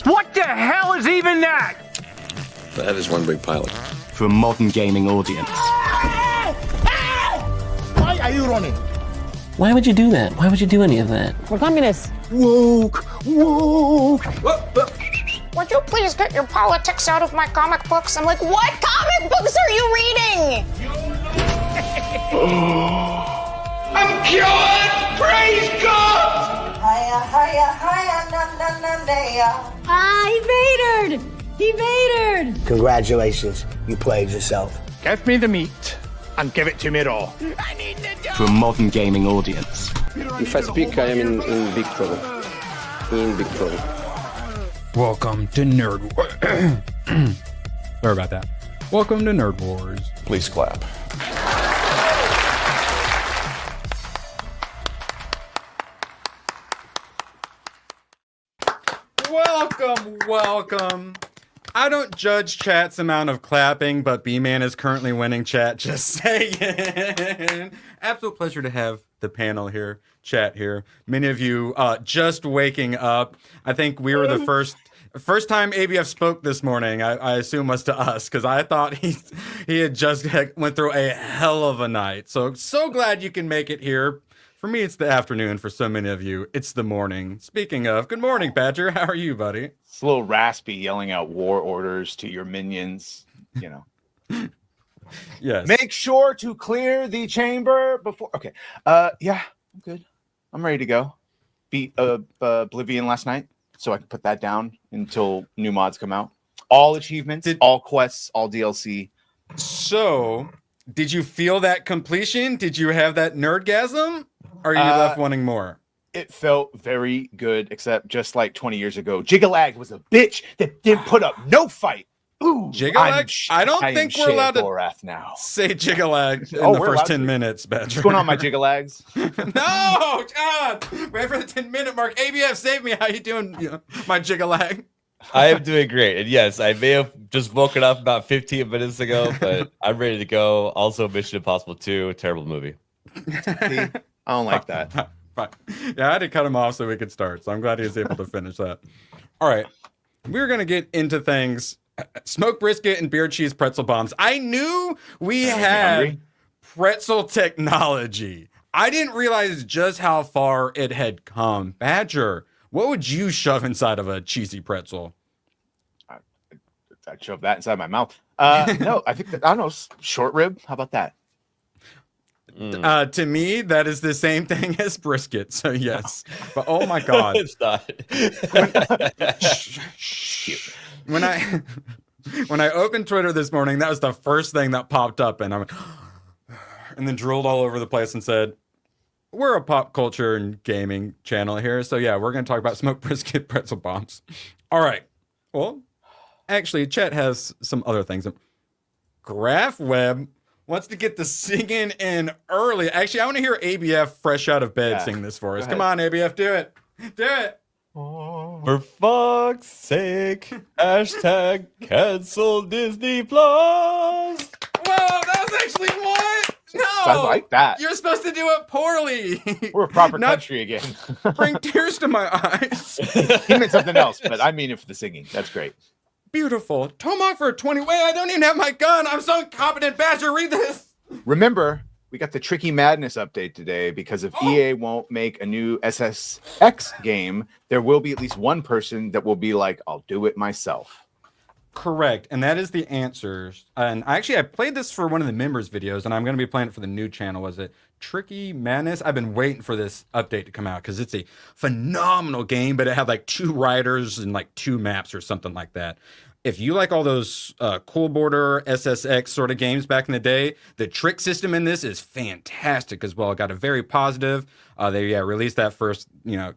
What the hell is even that? That is one big pilot. For a modern gaming audience. Why are you running? Why would you do that? Why would you do any of that? We're communists. Woke. Would you please get your politics out of my comic books? I'm like, what comic books are you reading? I'm cured! Praise God! He vatored! He vatored! Congratulations, you played yourself. Give me the meat and give it to me raw. For a modern gaming audience. If I speak, I am in big trouble. In big trouble. Welcome to Nerd Wars. Sorry about that. Welcome to Nerd Wars. Please clap. Welcome. I don't judge chat's amount of clapping, but B-Man is currently winning chat. Just saying. Absolute pleasure to have the panel here, chat here. Many of you just waking up. I think we were the first time ABF spoke this morning. I assume was to us because I thought he had just went through a hell of a night. So glad you can make it here. For me, it's the afternoon. For so many of you, it's the morning. Speaking of, good morning, Badger. How are you, buddy? It's a little raspy yelling out war orders to your minions, you know. Yes. Make sure to clear the chamber before. Okay. Yeah, I'm good. I'm ready to go. Beat Oblivion last night, so I can put that down until new mods come out. All achievements, all quests, all DLC. So, did you feel that completion? Did you have that nerdgasm? Or are you left wanting more? It felt very good, except just like 20 years ago, Jigalag was a bitch that didn't put up no fight. Ooh, Jigalag? I don't think we're allowed to now. say Jigalag in the first 10 minutes, Badger. What's going on, my Jigalags? No! God! Wait for the 10-minute mark. ABF, save me. How you doing, my Jigalag? I am doing great. And yes, I may have just woken up about 15 minutes ago, but I'm ready to go. Also, Mission Impossible 2, a terrible movie. See? I don't like that. Fine. Yeah, I had to cut him off so we could start. So I'm glad he was able to finish that. All right. We're going to get into things. Smoked brisket and beer cheese pretzel bombs. I knew we had pretzel technology. I didn't realize just how far it had come. Badger, what would you shove inside of a cheesy pretzel? I'd shove that inside my mouth. No, I think I don't know, short rib. How about that? To me, that is the same thing as brisket. So yes, but oh my god, it's not. When I opened Twitter this morning, that was the first thing that popped up, and I went, and then drooled all over the place and said, "We're a pop culture and gaming channel here, so yeah, we're going to talk about smoked brisket pretzel bombs." All right. Well, actually, chat has some other things. Graph Web wants to get the singing in early. Actually, I want to hear ABF fresh out of bed sing this for us. Come on, ABF, do it. Do it. For fuck's sake, hashtag cancel Disney Plus. Whoa, that was actually what? No, I like that. You're supposed to do it poorly. We're a proper country again. Bring tears to my eyes. He meant something else, but I mean it for the singing. That's great. Beautiful. Tomahawk for 20. Wait, I don't even have my gun. I'm so incompetent. Badger, read this. Remember, we got the Tricky Madness update today because if EA won't make a new SSX game, there will be at least one person that will be like, I'll do it myself. Correct. And that is the answers. And I played this for one of the members' videos, and I'm going to be playing it for the new channel. Was it Tricky Madness? I've been waiting for this update to come out because it's a phenomenal game, but it had like 2 writers and like 2 maps or something like that. If you like all those Cool Border SSX sort of games back in the day, the trick system in this is fantastic as well. It got a very positive. They released that first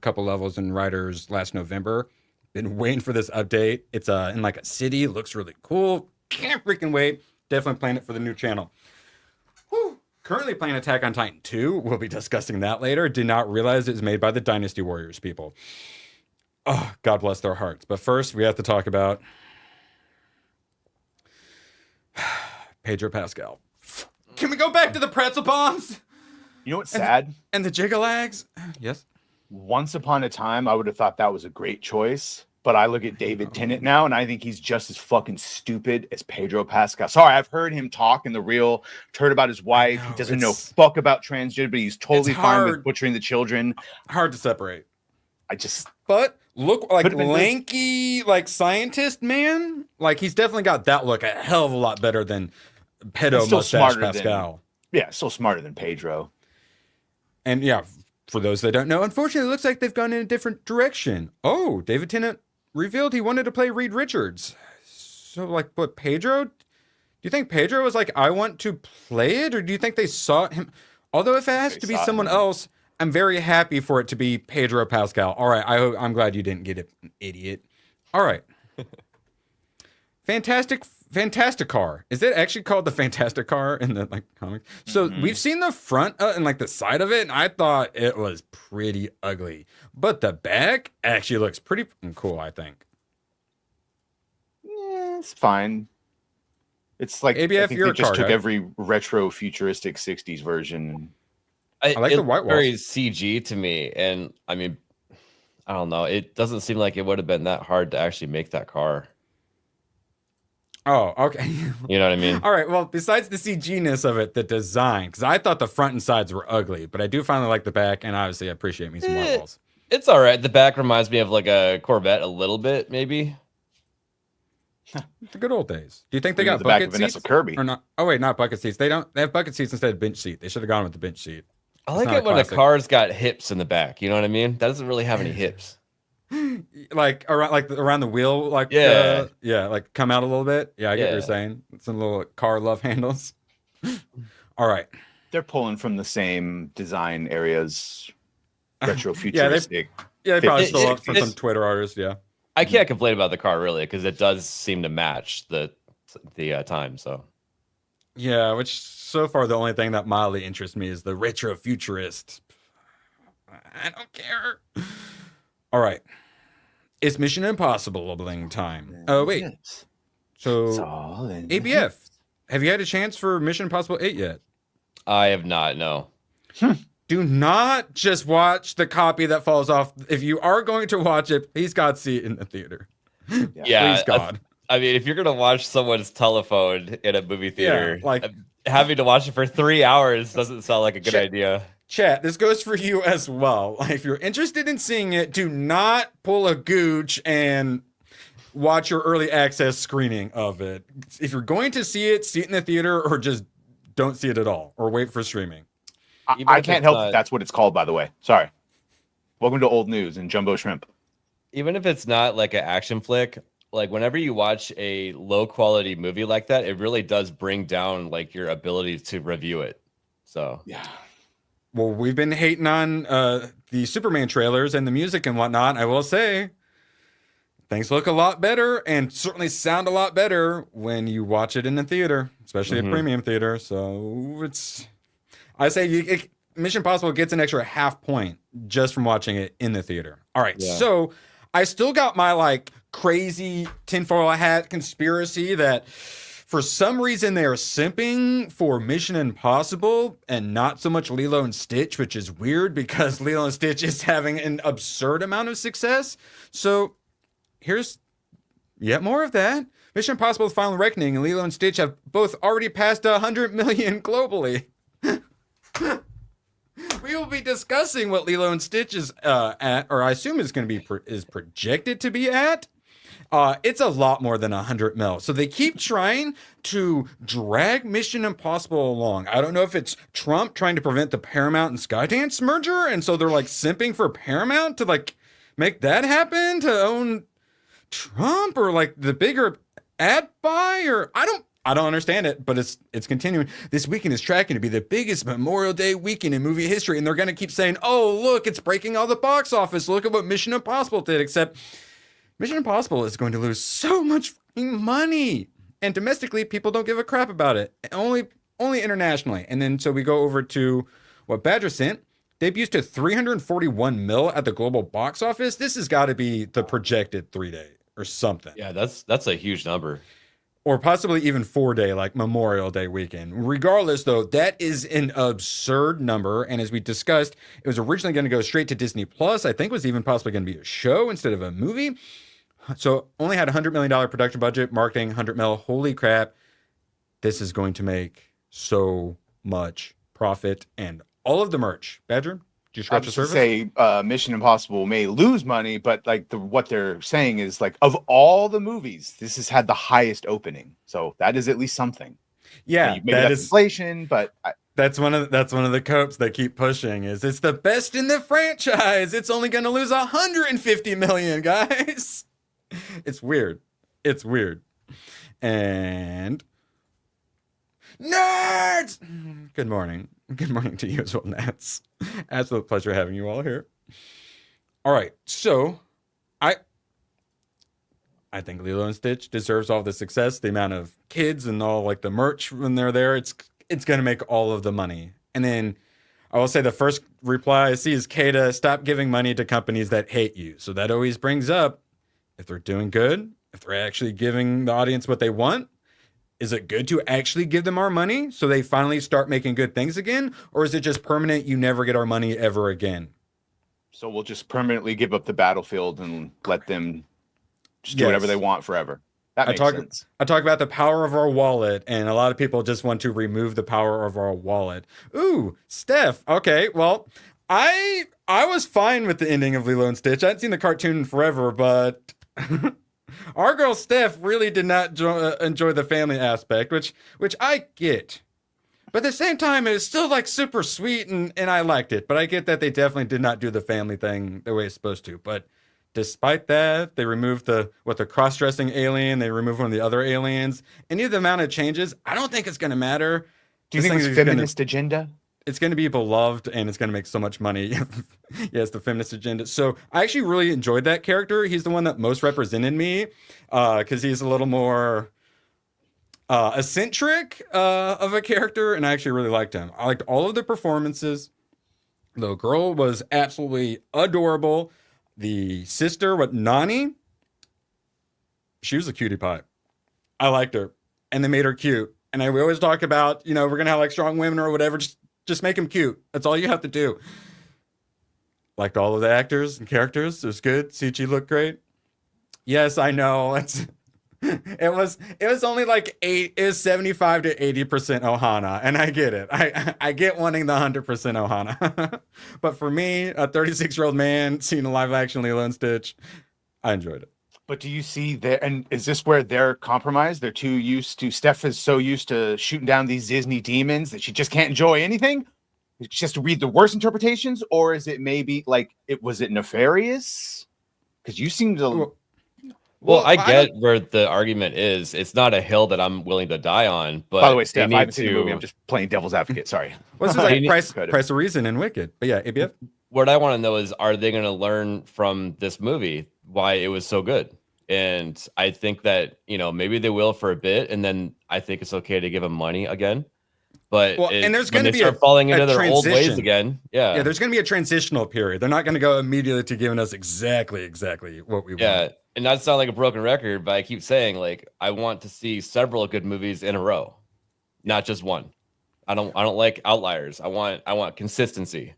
couple levels in writers last November. Been waiting for this update. It's in like a city. Looks really cool. Can't freaking wait. Definitely playing it for the new channel. Whew. Currently playing Attack on Titan 2. We'll be discussing that later. Did not realize it was made by the Dynasty Warriors people. Oh, God bless their hearts. But first, we have to talk about Pedro Pascal. Can we go back to the pretzel bombs? You know what's sad? And the Jigalags? Yes. Once upon a time, I would have thought that was a great choice. But I look at David Tennant now, and I think he's just as fucking stupid as Pedro Pascal. Sorry, I've heard him talk in the real, heard about his wife. He doesn't know fuck about transgender, but he's totally fine with butchering the children. Hard to separate. But look like lanky, like scientist man. Like he's definitely got that look a hell of a lot better than pedo mustache Pascal. Still smarter than Pedro. And yeah, for those that don't know, unfortunately, it looks like they've gone in a different direction. Oh, David Tennant revealed he wanted to play Reed Richards. So, like, what, Pedro? Do you think Pedro was like, I want to play it? Or do you think they saw him? Although if it has to be someone else, I'm very happy for it to be Pedro Pascal. All right, I'm glad you didn't get it, idiot. All right. Fantastic car. Is it actually called the Fantastic Car in the like comic? So we've seen the front and like the side of it, and I thought it was pretty ugly. But the back actually looks pretty cool, I think. Yeah, it's fine. It's like ABF, I think you're they a just car took guy. every retro futuristic 60s version. I like the white walls. Very CG to me, and I mean, I don't know. It doesn't seem like it would have been that hard to actually make that car. Oh, okay. You know what I mean? All right. Well, besides the CG-ness of it, the design, because I thought the front and sides were ugly, but I do finally like the back, and obviously I appreciate me some white walls. It's all right. The back reminds me of like a Corvette a little bit, maybe. The good old days. Do you think they got the back bucket of Vanessa seats? Kirby. Or not? Oh wait, not bucket seats. They have bucket seats instead of bench seat. They should have gone with the bench seat. I like it when a car's got hips in the back. You know what I mean? That doesn't really have any hips. Like around the wheel, like like come out a little bit. Yeah, I get what you're saying. Some little car love handles. All right. They're pulling from the same design areas, retro futuristic. They probably stole up from some Twitter artists. Yeah. I can't complain about the car really because it does seem to match the time. So. Yeah, which so far the only thing that mildly interests me is the retro futurist. I don't care. All right. It's Mission Impossible bling time. Oh, wait. So, ABF, have you had a chance for Mission Impossible 8 yet? I have not, no. Do not just watch the copy that falls off. If you are going to watch it, please God, see it in the theater. Yeah. Please God. I mean, if you're going to watch someone's telephone in a movie theater, like having to watch it for 3 hours doesn't sound like a good idea. Chat, this goes for you as well. If you're interested in seeing it, do not pull a gooch and watch your early access screening of it. If you're going to see it in the theater or just don't see it at all or wait for streaming. I can't help that that's what it's called, by the way. Sorry. Welcome to Old News and Jumbo Shrimp. Even if it's not like an action flick, like whenever you watch a low quality movie like that, it really does bring down like your ability to review it. So, yeah. Well, we've been hating on the Superman trailers and the music and whatnot. I will say, things look a lot better and certainly sound a lot better when you watch it in the theater, especially a premium theater. So I say Mission Impossible gets an extra half point just from watching it in the theater. All right, so I still got my like crazy tinfoil hat conspiracy that for some reason they are simping for Mission Impossible and not so much Lilo and Stitch, which is weird because Lilo and Stitch is having an absurd amount of success. So here's yet more of that. Mission Impossible: The Final Reckoning and Lilo and Stitch have both already passed 100 million globally. We will be discussing what Lilo and Stitch is at, or I assume is going to be is projected to be at. It's a lot more than 100 mil. So they keep trying to drag Mission Impossible along. I don't know if it's Trump trying to prevent the Paramount and Skydance merger, and so they're like simping for Paramount to like make that happen to own Trump, or like the bigger ad buy, or I don't understand it, but it's continuing. This weekend is tracking to be the biggest Memorial Day weekend in movie history, and they're going to keep saying, "Oh, look, it's breaking all the box office. Look at what Mission Impossible did." Except Mission Impossible is going to lose so much money, and domestically, people don't give a crap about it. Only internationally. And then so we go over to what Badger sent. Debuts to 341 mil at the global box office. This has got to be the projected 3-day or something. Yeah, that's a huge number. Or possibly even 4-day, like Memorial Day weekend. Regardless, though, that is an absurd number. And as we discussed, it was originally going to go straight to Disney Plus. I think it was even possibly going to be a show instead of a movie. So only had $100 million production budget, marketing 100 mil. Holy crap. This is going to make so much profit and all of the merch. Badger, did you scratch the surface? Say Mission Impossible may lose money, but like what they're saying is like of all the movies, this has had the highest opening. So that is at least something. Yeah, maybe that's inflation, but that's one of the copes they keep pushing is it's the best in the franchise. It's only going to lose 150 million, guys. It's weird. It's weird. And nerds. Good morning. Good morning to you as well, Nats. Absolute pleasure having you all here. All right, so I think Lilo and Stitch deserves all the success. The amount of kids and all like the merch when they're there, it's going to make all of the money. And then I will say the first reply I see is Kata, stop giving money to companies that hate you. So that always brings up if they're doing good, if they're actually giving the audience what they want. Is it good to actually give them our money so they finally start making good things again? Or is it just permanent? You never get our money ever again. So we'll just permanently give up the battlefield and let them just do whatever they want forever. That makes sense. I talk about the power of our wallet, and a lot of people just want to remove the power of our wallet. Ooh, Steph. Okay, well, I was fine with the ending of Lilo and Stitch. I hadn't seen the cartoon in forever, but our girl Steph really did not enjoy the family aspect, which I get. But at the same time, it was still like super sweet, and I liked it. But I get that they definitely did not do the family thing the way it's supposed to. But despite that, they removed the cross-dressing alien. They removed one of the other aliens. Any of the amount of changes, I don't think it's going to matter. Do you think it's feminist agenda? It's going to be beloved, and it's going to make so much money. Yes, the feminist agenda. So I actually really enjoyed that character. He's the one that most represented me because he's a little more eccentric of a character, and I actually really liked him. I liked all of the performances. The girl was absolutely adorable. The sister, Nani, she was a cutie pie. I liked her, and they made her cute. And we always talk about, we're going to have like strong women or whatever. Just make them cute. That's all you have to do. Liked all of the actors and characters. It was good. CG looked great. Yes, I know. It was only like 75 to 80% Ohana, and I get it. I get wanting the 100% Ohana. But for me, a 36-year-old man seeing a live action Lilo and Stitch, I enjoyed it. But do you see there, and is this where they're compromised? They're too used to, Steph is so used to shooting down these Disney demons that she just can't enjoy anything? She has to read the worst interpretations? Or is it maybe like, was it nefarious? Because you seem to... Well, I get where the argument is. It's not a hill that I'm willing to die on. But by the way, Steph, I haven't seen the movie. I'm just playing devil's advocate. Sorry. What's this like Price of Reason and Wicked? But yeah, ABF. What I want to know is, are they going to learn from this movie why it was so good? And I think that, maybe they will for a bit, and then I think it's okay to give them money again. But and there's going to be falling into their old ways again. Yeah, there's going to be a transitional period. They're not going to go immediately to giving us exactly what we want. Yeah, and not sound like a broken record, but I keep saying, like, I want to see several good movies in a row, not just one. I don't like outliers. I want consistency.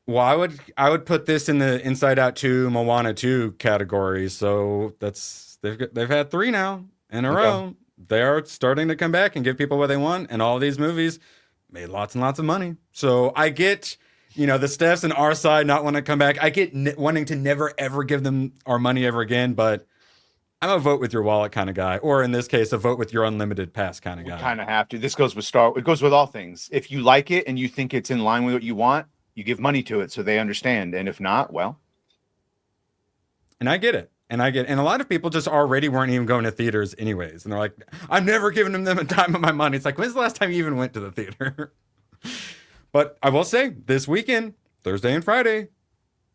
Well, I would put this in the Inside Out 2, Moana 2 category. So they've had 3 now in a row. They are starting to come back and give people what they want, and all of these movies made lots and lots of money. So I get, the Stephs and our side not want to come back. I get wanting to never ever give them our money ever again, but I'm a vote with your wallet kind of guy, or in this case, a vote with your unlimited pass kind of guy. Kind of have to. This goes with it goes with all things. If you like it and you think it's in line with what you want, you give money to it so they understand. And if not, well. And I get it. And a lot of people just already weren't even going to theaters anyways. And they're like, I'm never giving them a dime of my money. It's like, when's the last time you even went to the theater? But I will say, this weekend, Thursday and Friday,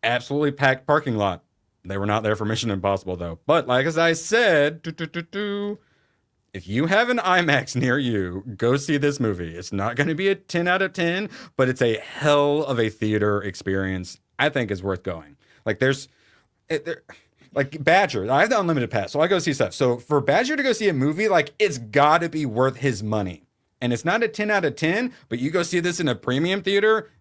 absolutely packed parking lot. They were not there for Mission Impossible, though. But like as I said, if you have an IMAX near you, go see this movie. It's not going to be a 10 out of 10, but it's a hell of a theater experience. I think is worth going. Like like Badger, I have the unlimited pass, so I go see stuff. So for Badger to go see a movie, like it's got to be worth his money. And it's not a 10 out of 10, but you go see this in a premium theater,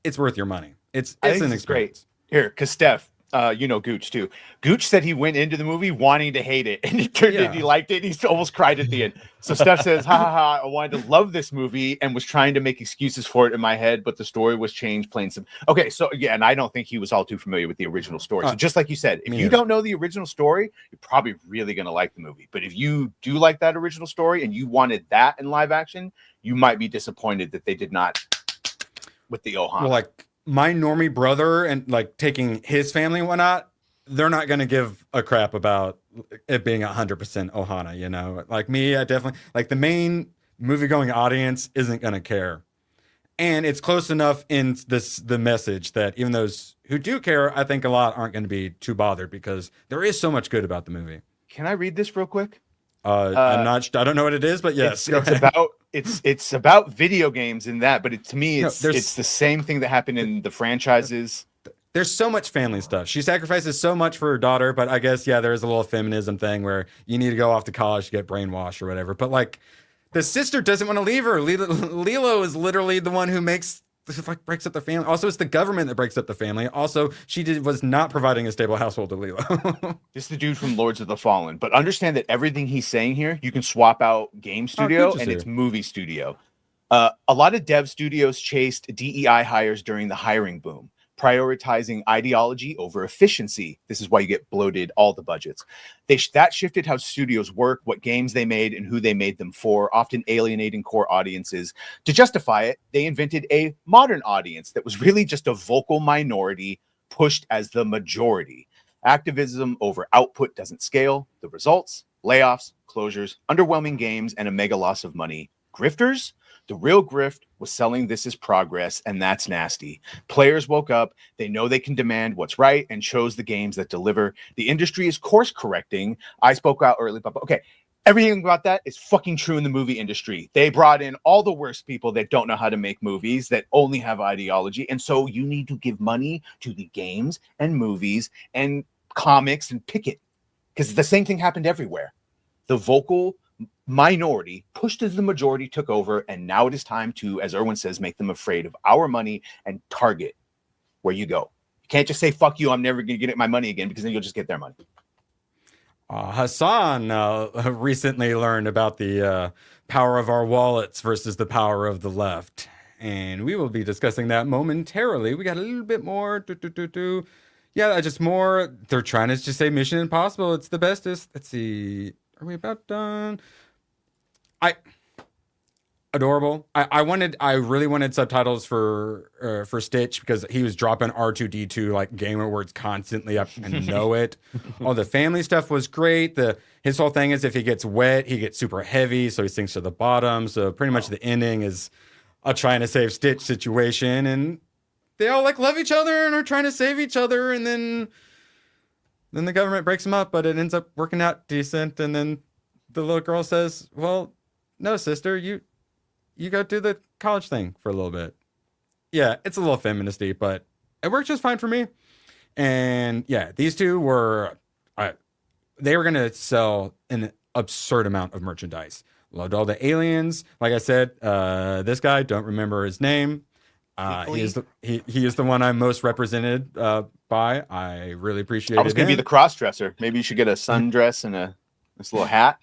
it's worth your money. It's an experience. Great. Here, because Steph, You know Gooch too. Gooch said he went into the movie wanting to hate it, and it turned out he liked it. He almost cried at the end. So Steph says, "Ha ha ha! I wanted to love this movie and was trying to make excuses for it in my head, but the story was changed plain some." Okay, so yeah, and I don't think he was all too familiar with the original story. So just like you said, if you don't know the original story, you're probably really gonna like the movie. But if you do like that original story and you wanted that in live action, you might be disappointed that they did not with the Ohana. Well, like my normie brother and like taking his family and whatnot, they're not going to give a crap about it being 100% Ohana, you know? Like me, I definitely, like the main movie going audience isn't going to care. And it's close enough in the message that even those who do care, I think a lot aren't going to be too bothered because there is so much good about the movie. Can I read this real quick? I don't know what it is, but yes, it's about video games in that, but to me, it's the same thing that happened in the franchises. There's so much family stuff. She sacrifices so much for her daughter, but I guess, yeah, there's a little feminism thing where you need to go off to college to get brainwashed or whatever. But like the sister doesn't want to leave her. Lilo is literally the one who breaks up the family. Also, it's the government that breaks up the family. Also, was not providing a stable household to Lilo. This is the dude from Lords of the Fallen. But understand that everything he's saying here, you can swap out game studio and it's movie studio. A lot of dev studios chased DEI hires during the hiring boom, prioritizing ideology over efficiency. This is why you get bloated all the budgets. That shifted how studios work, what games they made, and who they made them for, often alienating core audiences. To justify it, they invented a modern audience that was really just a vocal minority pushed as the majority. Activism over output doesn't scale. The results: layoffs, closures, underwhelming games, and a mega loss of money. Grifters? The real grift was selling this as progress, and that's nasty. Players woke up, they know they can demand what's right, and chose the games that deliver. The industry is course correcting. I spoke out early, but okay, everything about that is fucking true in the movie industry. They brought in all the worst people that don't know how to make movies, that only have ideology, and so you need to give money to the games and movies and comics and pick it, because the same thing happened everywhere. The vocal minority pushed as the majority took over, and now it is time to, as Erwin says, make them afraid of our money and target where you go. You can't just say, fuck you, I'm never going to get my money again, because then you'll just get their money. Hasan recently learned about the power of our wallets versus the power of the left, and we will be discussing that momentarily. We got a little bit more. Yeah, just more. They're trying to just say Mission Impossible. It's the bestest. Let's see. Are we about done? Adorable. I really wanted subtitles for Stitch because he was dropping R2D2 like Game Awards constantly up and know it. All the family stuff was great. His whole thing is if he gets wet, he gets super heavy, so he sinks to the bottom. So pretty much the ending is a trying to save Stitch situation, and they all like love each other and are trying to save each other, and then the government breaks them up, but it ends up working out decent, and then the little girl says, well, no, sister, you go do the college thing for a little bit. Yeah, it's a little feministy, but it worked just fine for me. And yeah, these two were, they were going to sell an absurd amount of merchandise. Loved all the aliens. Like I said, this guy, don't remember his name. He is the one I'm most represented by. I really appreciate it. I was going to be the cross-dresser. Maybe you should get a sundress and this little hat.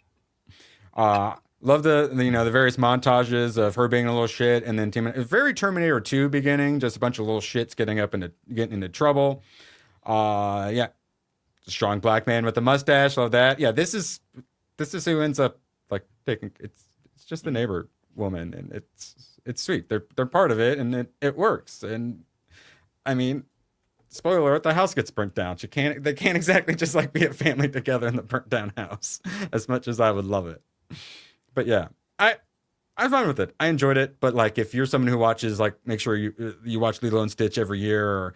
Love the various montages of her being a little shit, and then very Terminator 2 beginning, just a bunch of little shits getting into trouble. Yeah, strong black man with a mustache. Love that. Yeah, this is who ends up like taking. It's just the neighbor woman, and it's sweet. They're part of it, and it works. And I mean, spoiler alert, the house gets burnt down. They can't exactly just like be a family together in the burnt down house, as much as I would love it. But yeah, I'm fine with it. I enjoyed it. But like, if you're someone who watches, like, make sure you watch Lilo and Stitch every year, or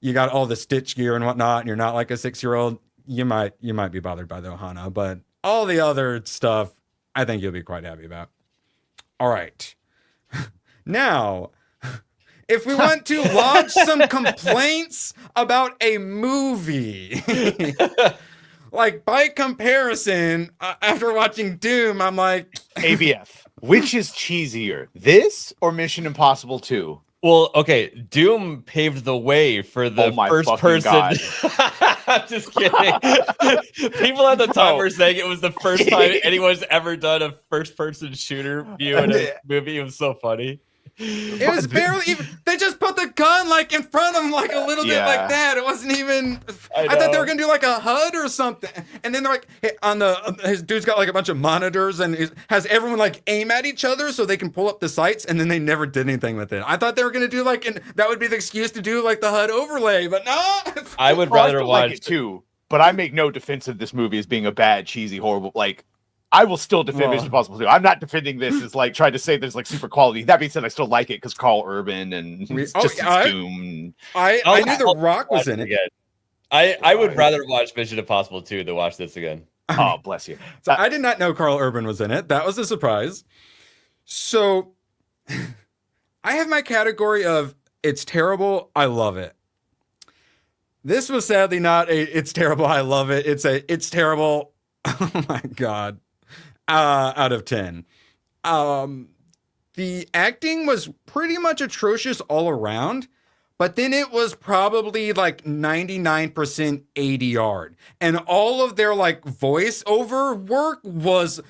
you got all the Stitch gear and whatnot, and you're not like a 6-year-old, you might be bothered by the Ohana. But all the other stuff, I think you'll be quite happy about. All right. Now, if we want to lodge some complaints about a movie, like by comparison, after watching Doom, I'm like, ABF. Which is cheesier, this or Mission Impossible 2? Well, okay, Doom paved the way for the Oh my first fucking person. God. I'm just kidding. People at the time No. were saying it was the first time anyone's ever done a first person shooter view in a movie. It was so funny. It was barely even. They just put the gun like in front of him, like a little bit like that. It wasn't even. I thought they were gonna do like a HUD or something. And then they're like, hey, his dude's got like a bunch of monitors and has everyone like aim at each other so they can pull up the sights. And then they never did anything with it. I thought they were gonna do like, and that would be the excuse to do like the HUD overlay, but no. I would rather watch it too. But I make no defense of this movie as being a bad, cheesy, horrible. Like, I will still defend Mission Impossible 2. I'm not defending this as like trying to say there's like super quality. That being said, I still like it because Carl Urban and it's Doom. I knew The Rock was in it. Again. I would rather watch Mission Impossible 2 than watch this again. Oh, bless you. So I did not know Carl Urban was in it. That was a surprise. So I have my category of it's terrible, I love it. This was sadly not a it's terrible, I love it. It's a it's terrible, oh my God, out of 10. The acting was pretty much atrocious all around, but then it was probably like 99% ADR. And all of their like voiceover work was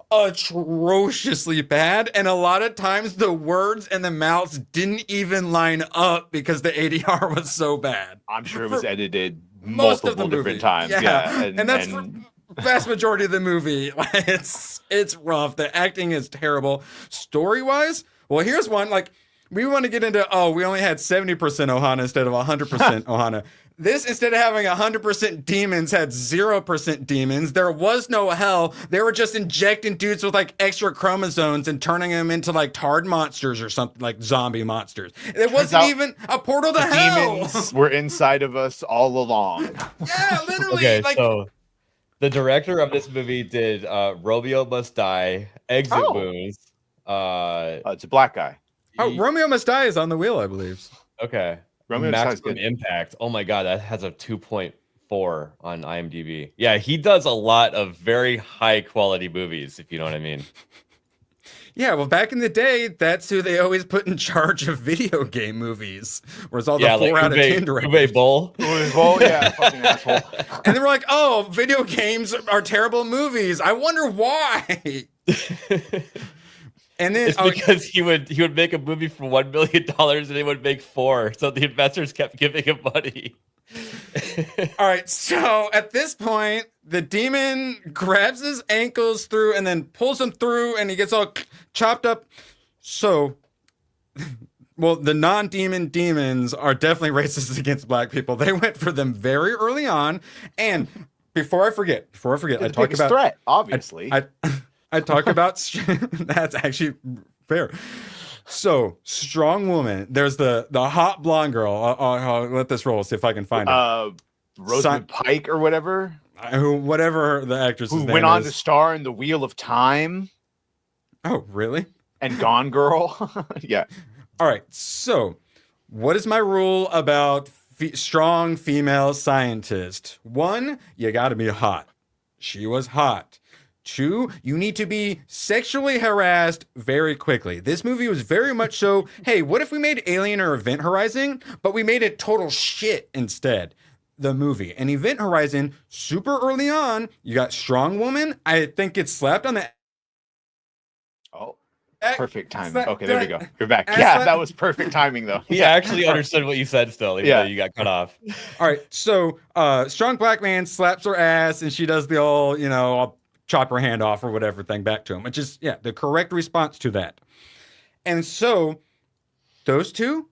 atrociously bad, and a lot of times the words and the mouths didn't even line up because the ADR was so bad. I'm sure it was edited most of the multiple different movie. times. Yeah. And that's for vast majority of the movie. It's rough. The acting is terrible. Story-wise, well, here's one. Like, we want to get into, we only had 70% Ohana instead of 100% Ohana. This, instead of having 100% demons, had 0% demons. There was no hell. They were just injecting dudes with like extra chromosomes and turning them into like tard monsters or something, like zombie monsters. It wasn't even a portal to hell. Demons were inside of us all along. Yeah, literally. Okay, like, so the director of this movie did Romeo Must Die, Exit Wounds. It's a black guy. Romeo Must Die is on the wheel, I believe. Okay. Romeo Maximum Impact. Oh my God, that has a 2.4 on IMDb. Yeah, he does a lot of very high quality movies, if you know what I mean. Yeah, well, back in the day, that's who they always put in charge of video game movies. Whereas all the 4 like out of 10 directors. Uwe Boll. Uwe Boll, yeah, fucking asshole. And they were like, oh, video games are terrible movies. I wonder why. And then it's because he would make a movie for $1 million and they would make 4. So the investors kept giving him money. All right, so at this point, the demon grabs his ankles through and then pulls him through, and he gets all chopped up. So, well, the non-demon demons are definitely racist against black people. They went for them very early on. And before I forget, I talk about threat, obviously. I talk about that's actually fair. So, strong woman. There's the hot blonde girl. I'll let this roll. See if I can find her. Rosamund Pike or whatever. Whatever the actress who went on to star in The Wheel of Time. Oh, really? And Gone Girl. Yeah. All right. So, what is my rule about strong female scientist? 1, you got to be hot. She was hot. 2, you need to be sexually harassed very quickly. This movie was very much so, hey, what if we made Alien or Event Horizon, but we made it total shit instead? The movie. And Event Horizon, super early on, you got strong woman. I think it's slapped on the... Oh, perfect timing. Okay, there we go. You're back. Yeah, that was perfect timing, though. He actually understood what you said still, even though you got cut off. All right, so strong black man slaps her ass, and she does the old, I'll chop her hand off or whatever thing back to him, which is, the correct response to that. And so those two,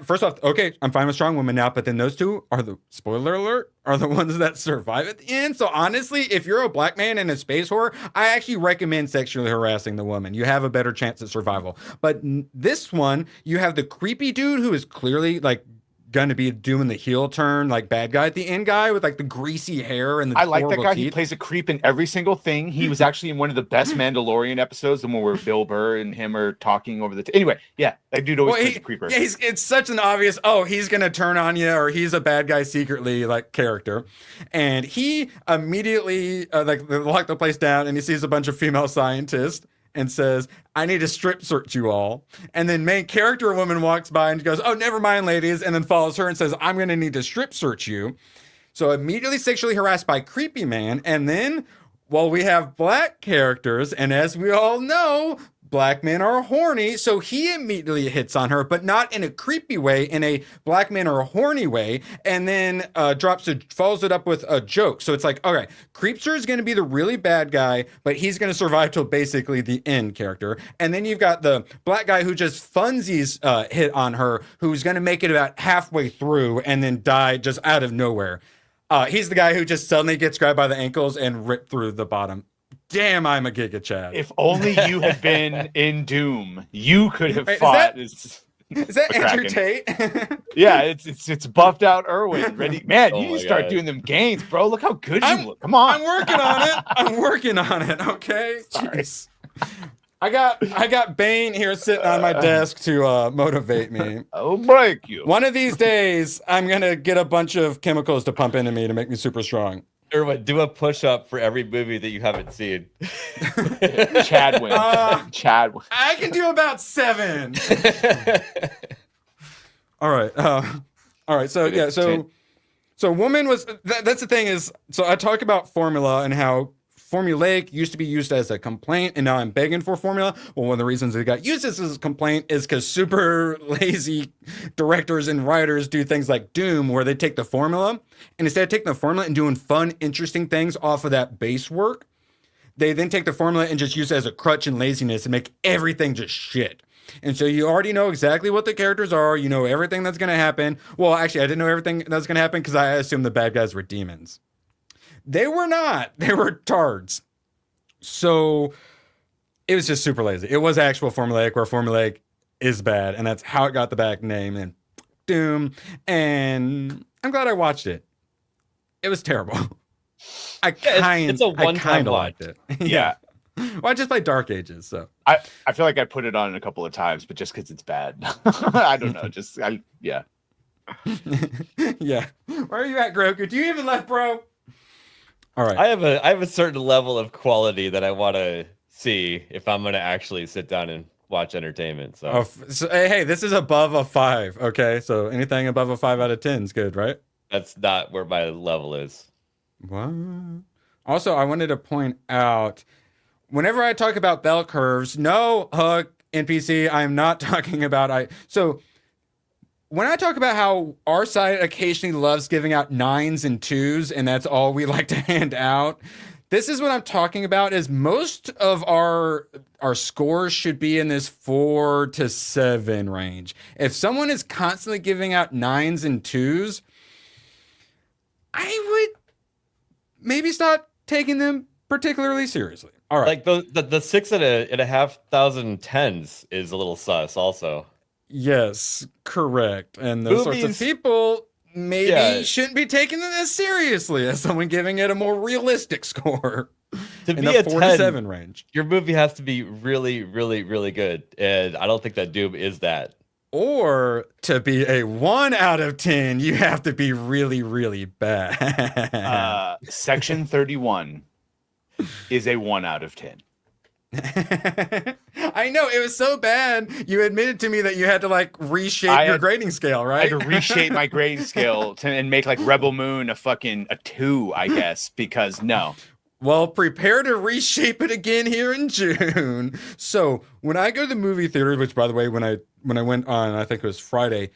first off, okay, I'm fine with strong women now, but then those two are spoiler alert, are the ones that survive at the end. So honestly, if you're a black man in a space horror, I actually recommend sexually harassing the woman. You have a better chance at survival. But this one, you have the creepy dude who is clearly like going to be doing the heel turn, like bad guy at the end guy with like the greasy hair and the I like that guy. teeth. He plays a creep in every single thing. He was actually in one of the best Mandalorian episodes, the one where Bill Burr and him are talking over the anyway, that dude always plays a creeper. Yeah, it's such an obvious, he's gonna turn on you, or he's a bad guy secretly, like, character. And he immediately they lock the place down, and he sees a bunch of female scientists, and says, I need to strip search you all. And then main character woman walks by and goes, oh, never mind, ladies. And then follows her and says, I'm going to need to strip search you. So immediately sexually harassed by creepy man. And then, well, we have black characters. And as we all know, black men are horny. So he immediately hits on her, but not in a creepy way, in a black men are horny way. And then follows it up with a joke. So it's like, okay, Creepster is going to be the really bad guy, but he's going to survive till basically the end character. And then you've got the black guy who just funsies hit on her, who's going to make it about halfway through and then die just out of nowhere. He's the guy who just suddenly gets grabbed by the ankles and ripped through the bottom. Damn, I'm a Giga Chad. If only you had been in Doom, you could have fought. Is that Andrew Tate? Yeah, it's buffed out Irwin. Ready, man. Oh You need my to start God. doing them gains, bro. Look how good you look. Come on. I'm working on it. Okay. Jeez. I got Bane here sitting on my desk to motivate me. I'll break you. One of these days, I'm gonna get a bunch of chemicals to pump into me to make me super strong. Irwin, do a push-up for every movie that you haven't seen. Chadwin. Chadwin. I can do about 7. All right. So yeah. So woman was. That's the thing is. So I talk about formula and how formulaic used to be used as a complaint, and now I'm begging for formula. Well, one of the reasons it got used as a complaint is because super lazy directors and writers do things like Doom, where they take the formula, and instead of taking the formula and doing fun, interesting things off of that base work, they then take the formula and just use it as a crutch and laziness and make everything just shit. And so you already know exactly what the characters are. You know everything that's going to happen. Well, actually, I didn't know everything that's going to happen because I assumed the bad guys were demons. They were not. They were tards. So it was just super lazy. It was actual formulaic, where formulaic is bad, and that's how it got the bad name and Doom. And I'm glad I watched it. It was terrible. It's a one-time watch. liked it. Yeah. Well, I just played Dark Ages, so I feel like I put it on a couple of times, but just because it's bad. I don't know. Yeah. Yeah. Where are you at, Grogu? Do you even left, bro? All right. I have a certain level of quality that I want to see if I'm going to actually sit down and watch entertainment. So, hey, this is above a 5. Okay, so anything above a 5 out of 10 is good, right? that's not where my level is. What? Also, I wanted to point out, whenever I talk about bell curves, no, Hook, NPC, I'm not talking about So when I talk about how our side occasionally loves giving out 9s and 2s, and that's all we like to hand out, this is what I'm talking about. Is most of our scores should be in this 4 to 7 range. If someone is constantly giving out 9s and 2s, I would maybe stop taking them particularly seriously. All right. Like the 6,500 10s is a little sus also. Yes, correct. And those sorts of people maybe shouldn't be taking them as seriously as someone giving it a more realistic score. To in be the a 4 10, to 7 range. Your movie has to be really, really, really good. And I don't think that Doom is that. Or to be a 1 out of 10, you have to be really, really bad. Section 31 is a 1 out of 10. I know, it was so bad. You admitted to me that you had to like reshape your grading scale, right? I had to reshape my grading scale and make like Rebel Moon a 2, I guess, because no. Well, prepare to reshape it again here in June. So when I go to the movie theater, which by the way, when I went on, I think it was Friday,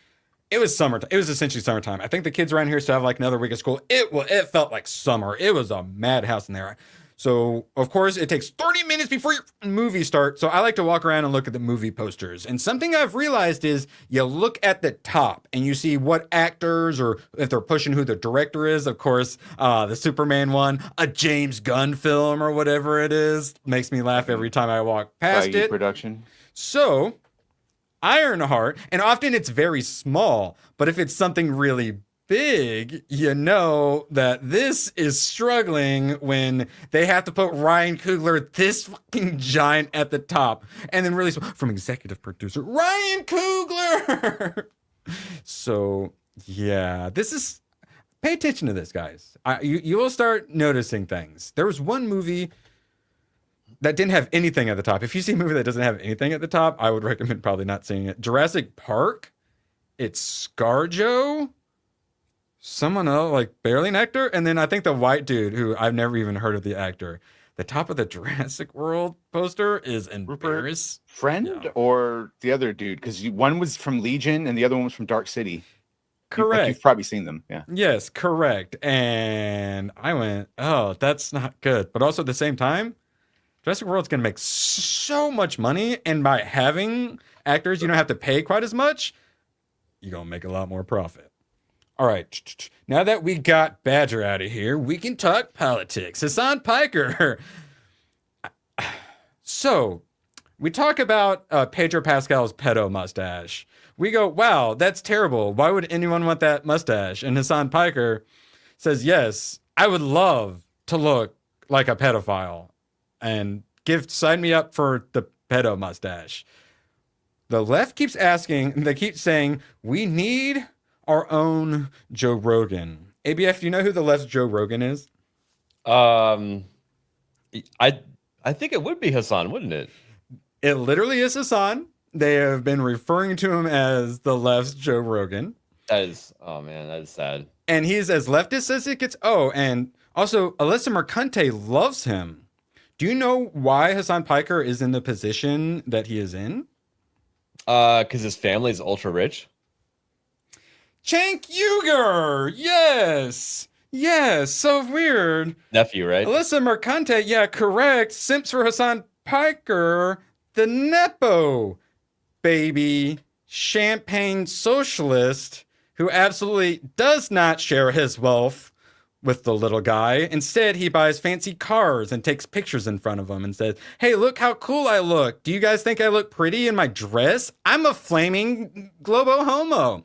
it was summertime. It was essentially summertime. I think the kids around here still have like another week of school. It felt like summer. It was a madhouse in there. So, of course, it takes 30 minutes before your movie starts. So I like to walk around and look at the movie posters. And something I've realized is you look at the top and you see what actors, or if they're pushing who the director is. Of course, the Superman one, a James Gunn film or whatever it is, makes me laugh every time I walk past it. Production. So, Ironheart, and often it's very small, but if it's something really big, you know that this is struggling when they have to put Ryan Coogler, this fucking giant, at the top, and then really from executive producer Ryan Coogler. So yeah, this is, pay attention to this, guys. You will start noticing things. There was one movie that didn't have anything at the top. If you see a movie that doesn't have anything at the top, I would recommend probably not seeing it. Jurassic Park, it's ScarJo, someone else, like barely an actor, and then I think the white dude who I've never even heard of the actor. The top of the Jurassic World poster is embarrassing. Friend or the other dude? Because one was from Legion and the other one was from Dark City. Correct. You've probably seen them. Yeah. Yes, correct. And I went, oh, that's not good. But also at the same time, Jurassic World's going to make so much money. And by having actors, you don't have to pay quite as much. You're going to make a lot more profit. All right. Now that we got Badger out of here, we can talk politics. Hasan Piker. So we talk about Pedro Pascal's pedo mustache. We go, wow, that's terrible. Why would anyone want that mustache? And Hasan Piker says, yes, I would love to look like a pedophile and sign me up for the pedo mustache. The left keeps asking, they keep saying, we need our own Joe Rogan. ABF, do you know who the left's Joe Rogan is? I think it would be Hasan, wouldn't it? It literally is Hasan. They have been referring to him as the left's Joe Rogan. That is, oh man, that is sad. And he's as leftist as it gets. Oh, and also Alyssa Mercante loves him. Do you know why Hasan Piker is in the position that he is in? Because his family is ultra rich. Cenk Uygur, yes, so weird. Nephew, right? Alyssa Mercante, yeah, correct. Simps for Hasan Piker, the Nepo baby, champagne socialist who absolutely does not share his wealth with the little guy. Instead, he buys fancy cars and takes pictures in front of them and says, hey, look how cool I look. Do you guys think I look pretty in my dress? I'm a flaming globo homo.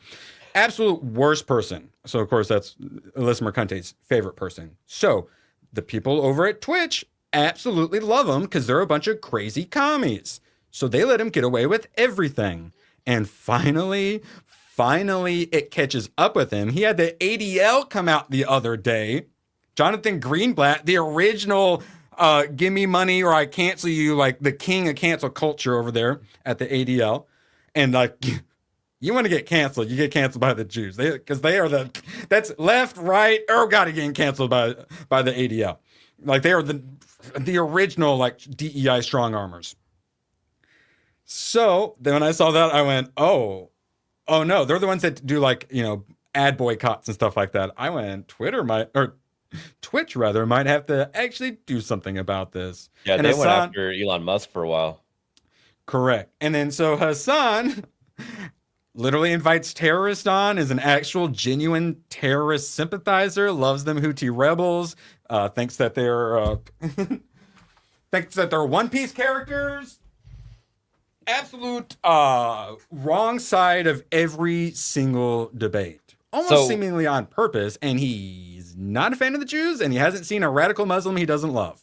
Absolute worst person. So, of course, that's Alyssa Mercante's favorite person. So, the people over at Twitch absolutely love him because they're a bunch of crazy commies. So, they let him get away with everything. And finally, it catches up with him. He had the ADL come out the other day. Jonathan Greenblatt, the original give me money or I cancel you, like the king of cancel culture over there at the ADL. And like, you want to get canceled, you get canceled by the Jews. Because they are that's left, right, or got to get canceled by the ADL. Like they are the original like DEI strong armors. So then when I saw that, I went, oh no, they're the ones that do like, ad boycotts and stuff like that. I went, Twitch rather might have to actually do something about this. Yeah, and they Hasan, went after Elon Musk for a while. Correct. And then so Hasan literally invites terrorists on, is an actual genuine terrorist sympathizer, loves them Houthi rebels, thinks that they're One Piece characters. Absolute wrong side of every single debate. Almost seemingly on purpose, and he's not a fan of the Jews, and he hasn't seen a radical Muslim he doesn't love.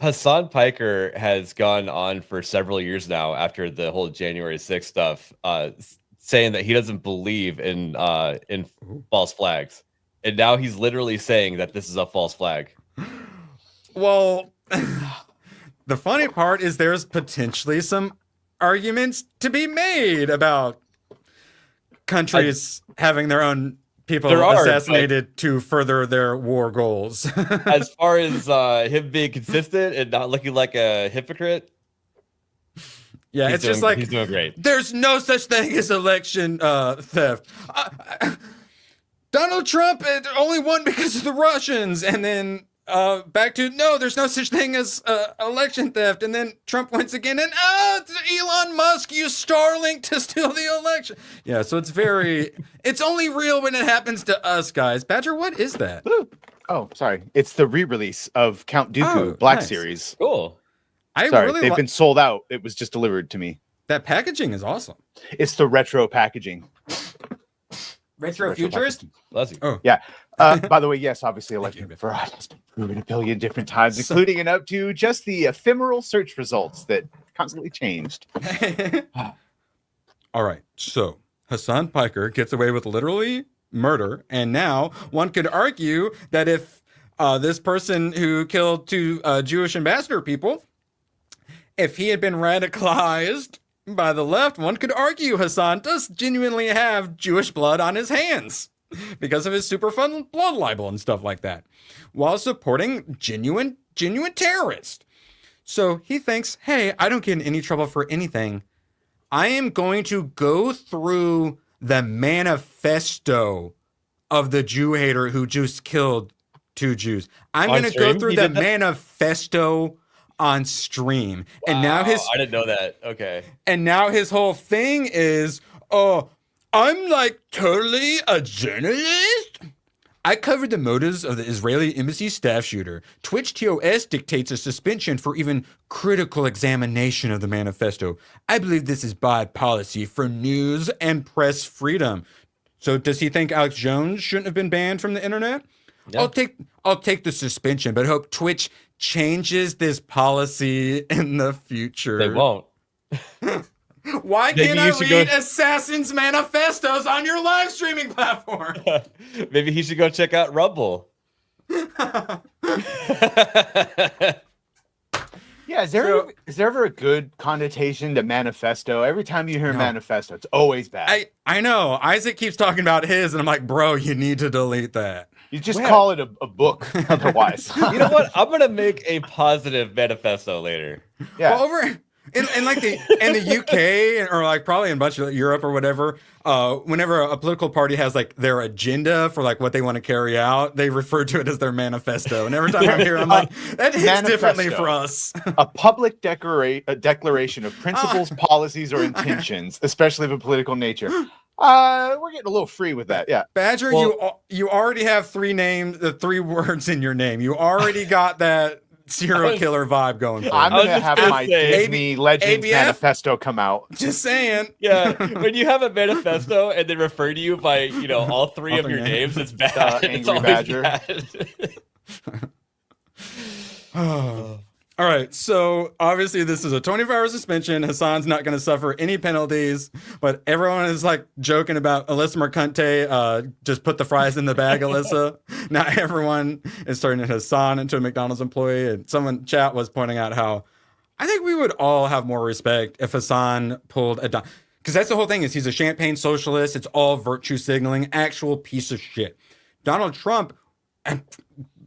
Hasan Piker has gone on for several years now after the whole January 6th stuff, saying that he doesn't believe in false flags. And now he's literally saying that this is a false flag. Well, the funny part is there's potentially some arguments to be made about countries having their own people assassinated to further their war goals. As far as him being consistent and not looking like a hypocrite, yeah, it's just like he's doing great. There's no such thing as election theft. Donald Trump only won because of the Russians, and then back to no, there's no such thing as election theft, and then Trump wins again, and Elon Musk used Starlink to steal the election. Yeah, so it's only real when it happens to us, guys. Badger, what is that? Oh, sorry, it's the re-release of Count Dooku Black nice. Series. Cool. They've been sold out. It was just delivered to me. That packaging is awesome. It's the retro packaging. Retro futurist? Oh. Yeah. By the way, yes, obviously Electric Farad has been proven a billion different times, including and up to just the ephemeral search results that constantly changed. All right. So Hasan Piker gets away with literally murder. And now one could argue that if this person who killed two Jewish ambassador people If he had been radicalized by the left, one could argue Hasan does genuinely have Jewish blood on his hands because of his super fun blood libel and stuff like that, while supporting genuine terrorists. So he thinks, hey, I don't get in any trouble for anything. I am going to go through the manifesto of the Jew hater who just killed 2 Jews. I'm going to go through the manifesto on stream. Wow, and now I didn't know that. Okay. And now his whole thing is, oh, I'm like totally a journalist. I covered the motives of the Israeli embassy staff shooter. Twitch TOS dictates a suspension for even critical examination of the manifesto. I believe this is bad policy for news and press freedom. So does he think Alex Jones shouldn't have been banned from the internet? Yeah. I'll take the suspension, but hope Twitch changes this policy in the future. They won't. Why can't I read Assassin's manifestos on your live streaming platform? Maybe he should go check out Rumble. Yeah, is there ever a good connotation to manifesto? Every time you hear manifesto, it's always bad. I know. Isaac keeps talking about his, and I'm like, bro, you need to delete that. You just call it a book otherwise. You know what? I'm gonna make a positive manifesto later. Yeah. Well, over in like the UK or like probably in a bunch of Europe or whatever, whenever a political party has like their agenda for like what they want to carry out, they refer to it as their manifesto. And every time I'm here, I'm like, that hits differently for us. A public declaration of principles, policies, or intentions, especially of a political nature. We're getting a little free with that. Yeah. Badger, you already have 3 words in your name. You already got that serial killer vibe going for I'm going to have my Disney Legends manifesto come out. Just saying. Yeah. When you have a manifesto and they refer to you by, all three of your names, it's bad. Angry Badger. Bad. All right, so obviously this is a 24-hour suspension. Hasan's not going to suffer any penalties, but everyone is like joking about Alyssa Mercante. Just put the fries in the bag, Alyssa. Now everyone is turning Hasan into a McDonald's employee. And someone chat was pointing out how I think we would all have more respect if Hasan pulled a because that's the whole thing is he's a champagne socialist. It's all virtue signaling, actual piece of shit. Donald Trump.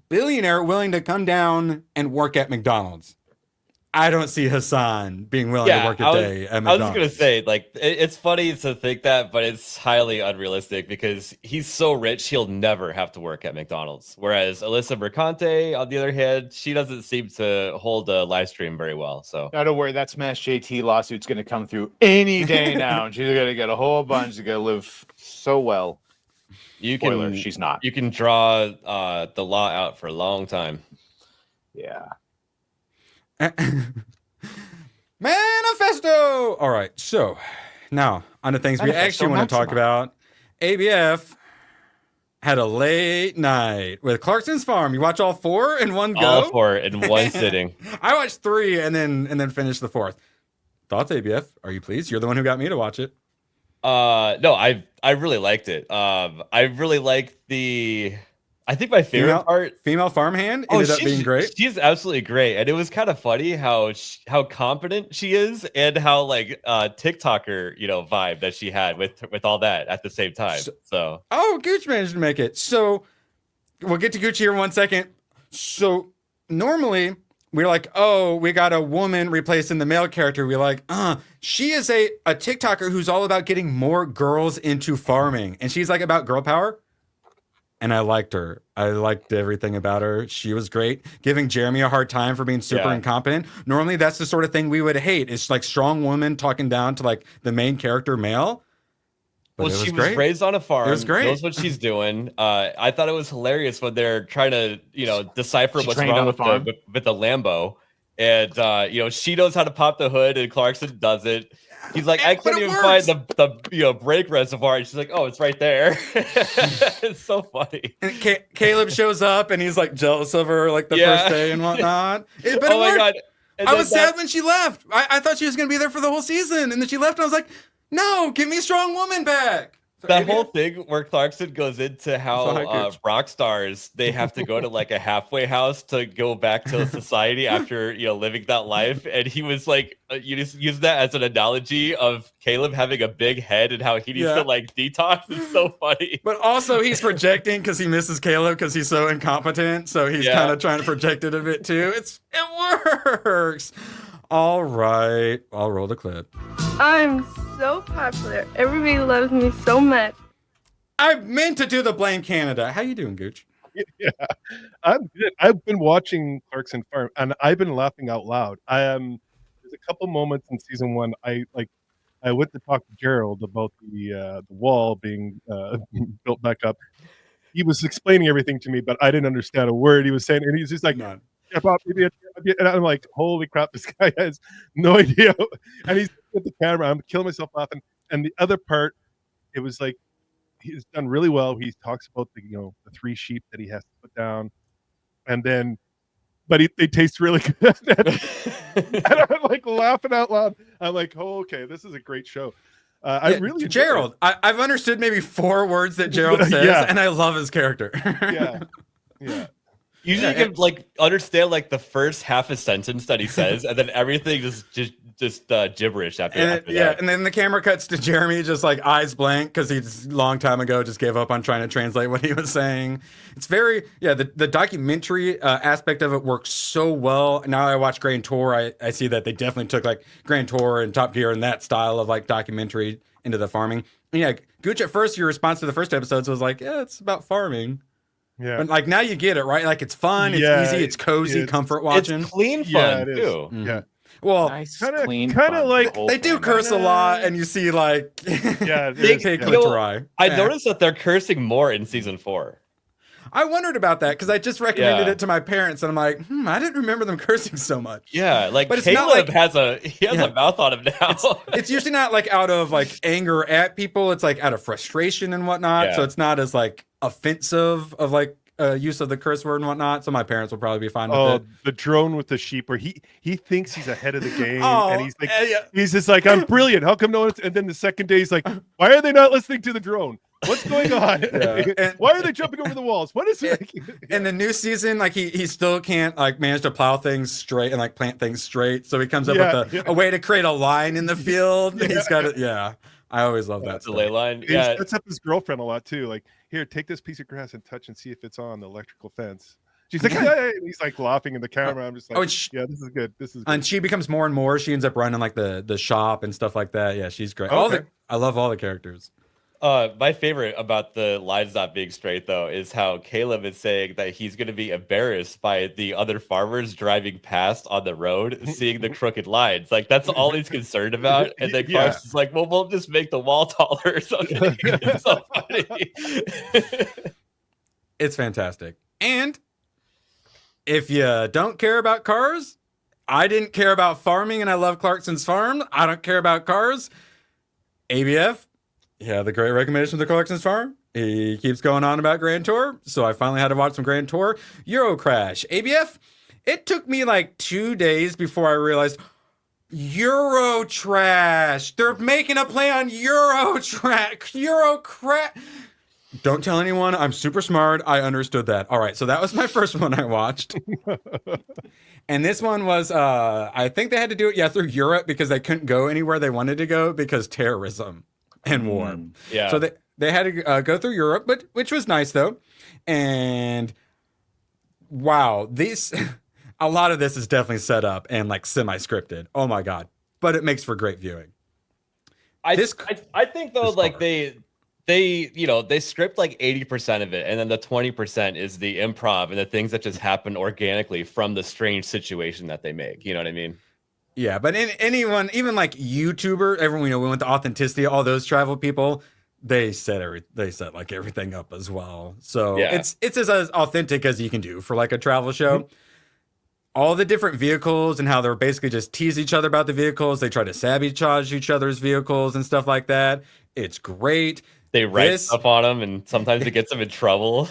Billionaire willing to come down and work at McDonald's. I don't see Hasan being willing to work a day at McDonald's. I was going to say, like, it's funny to think that, but it's highly unrealistic because he's so rich, he'll never have to work at McDonald's. Whereas Alyssa Mercante, on the other hand, she doesn't seem to hold a live stream very well. So don't worry, that Smash JT lawsuit's going to come through any day now. And she's going to get a whole bunch. She's going to live so well. She's not. You can draw the law out for a long time. Yeah. Manifesto. All right. So now on the things we actually want to talk about. ABF had a late night with Clarkson's Farm. You watch all 4 in one go? All 4 in one sitting. I watched 3 and then finished the 4th. Thoughts, ABF? Are you pleased? You're the one who got me to watch it. No, I really liked it. I really liked I think my favorite part, female farmhand ended up being great. She's absolutely great, and it was kind of funny how competent she is, and how like TikToker vibe that she had with all that at the same time. So Gooch managed to make it. So we'll get to Gooch here in 1 second. So normally we're like, oh, we got a woman replacing the male character. We're like, she is a TikToker who's all about getting more girls into farming. And she's like about girl power. And I liked her. I liked everything about her. She was great. Giving Jeremy a hard time for being super incompetent. Normally that's the sort of thing we would hate. It's like strong woman talking down to like the main character male. Well, she was raised on a farm. It was great. Knows what she's doing. I thought it was hilarious when they're trying to, decipher what's wrong with the Lambo. And, she knows how to pop the hood and Clarkson doesn't. He's like, I can't even find the brake reservoir. And she's like, oh, it's right there. It's so funny. And Caleb shows up and he's like jealous of her like the first day and whatnot. But oh my God. I was sad when she left. I thought she was going to be there for the whole season. And then she left and I was like, no, give me Strong Woman back. That whole thing where Clarkson goes into how Sorry, Gooch. rock stars, they have to go to like a halfway house to go back to society after living that life, and he was like, you just use that as an analogy of Caleb having a big head and how he needs to like detox. It's so funny. But also he's projecting because he misses Caleb because he's so incompetent. So he's kind of trying to project it a bit too. It works. All right, I'll roll the clip. I'm so popular. Everybody loves me so much. I meant to do the Blame Canada. How you doing, Gooch? Yeah, I'm good. I've been watching Clarkson Farm, and I've been laughing out loud. There's a couple moments in season 1. I went to talk to Gerald about the wall being built back up. He was explaining everything to me, but I didn't understand a word he was saying, and he's just like, and I'm like, holy crap, this guy has no idea. And he's with the camera. I'm killing myself laughing. And the other part, it was like, he's done really well. He talks about the 3 sheep that he has to put down, and then, but they taste really good. And I'm like laughing out loud. I'm like, oh, okay, this is a great show. I really Gerald. I've understood maybe 4 words that Gerald says, and I love his character. yeah. Usually you can like understand like the first half a sentence that he says, and then everything just gibberish after that. And then the camera cuts to Jeremy just like eyes blank because he's a long time ago just gave up on trying to translate what he was saying. It's very the documentary aspect of it works so well. Now I watch Grand Tour, I see that they definitely took like Grand Tour and Top Gear and that style of like documentary into the farming. And yeah, Gooch, at first your response to the first episodes was like, yeah, it's about farming. Yeah, but like now you get it, right? Like it's fun, it's easy, it's cozy, comfort watching. It's clean fun too. Yeah. Well, nice, kind of like they do curse a lot, and you see like they take it dry. I noticed that they're cursing more in season 4. I wondered about that because I just recommended it to my parents, and I'm like, I didn't remember them cursing so much. Yeah, like but it's Caleb not like, has a mouth on him now. It's usually not like out of like anger at people. It's like out of frustration and whatnot. So it's not as like offensive of like use of the curse word and whatnot. So my parents will probably be fine with it. The drone with the sheep, where he thinks he's ahead of the game, and he's like, he's just like, I'm brilliant. How come no one's? And then the second day, he's like, why are they not listening to the drone? What's going on? Why are they jumping over the walls? What is it? In the new season, like he still can't like manage to plow things straight and like plant things straight. So he comes up with a way to create a line in the field. He's got it. Yeah. I always love that delay line. He sets up his girlfriend a lot too. Like, here, take this piece of grass and touch and see if it's on the electrical fence. She's like, hey, and he's like laughing in the camera. I'm just like, yeah, this is good. This is good. And she becomes more and more. She ends up running like the shop and stuff like that. Yeah, she's great. I love all the characters. My favorite about the lines not being straight, though, is how Caleb is saying that he's going to be embarrassed by the other farmers driving past on the road, seeing the crooked lines. Like, that's all he's concerned about. And then Clarkson's like, well, we'll just make the wall taller or something. It's so funny. It's fantastic. And if you don't care about cars, I didn't care about farming, and I love Clarkson's Farm. I don't care about cars. ABF. Yeah, the great recommendation of the Clarkson's Farm. He keeps going on about Grand Tour, so I finally had to watch some Grand Tour. Euro Crash. ABF, it took me like 2 days before I realized Euro Trash. They're making a play on Euro Trash. Euro Crash. Don't tell anyone. I'm super smart. I understood that. All right, so that was my first one I watched. And this one was, I think they had to do it, through Europe because they couldn't go anywhere they wanted to go because terrorism and war. Yeah. So they had to go through Europe, but which was nice though. And wow, a lot of this is definitely set up and like semi-scripted. Oh my God. But it makes for great viewing. I think though, like they script like 80% of it, and then the 20% is the improv and the things that just happen organically from the strange situation that they make. You know what I mean? Yeah, but anyone, even like YouTuber, everyone, we went to Authenticity, all those travel people, they set like everything up as well. So it's as authentic as you can do for like a travel show. Mm-hmm. All the different vehicles and how they're basically just tease each other about the vehicles. They try to sabotage each other's vehicles and stuff like that. It's great. They write stuff on them, and sometimes it gets them in trouble.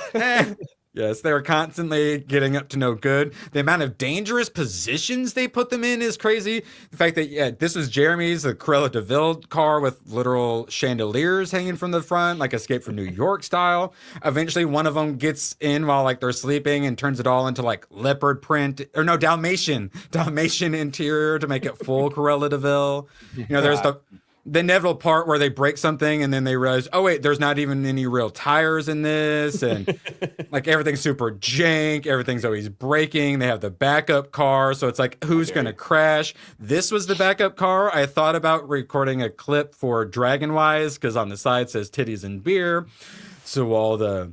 Yes, they're constantly getting up to no good. The amount of dangerous positions they put them in is crazy. The fact that, this was Jeremy's, the Cruella de Vil car with literal chandeliers hanging from the front, like Escape from New York style. Eventually, one of them gets in while like they're sleeping and turns it all into like leopard print, or no, Dalmatian interior to make it full Cruella de Vil. There's the inevitable part where they break something and then they realize, oh wait, there's not even any real tires in this, and like everything's super jank, everything's always breaking. They have the backup car, so it's like, who's gonna crash? This was the backup car. I thought about recording a clip for Dragonwise because on the side says titties and beer, so all the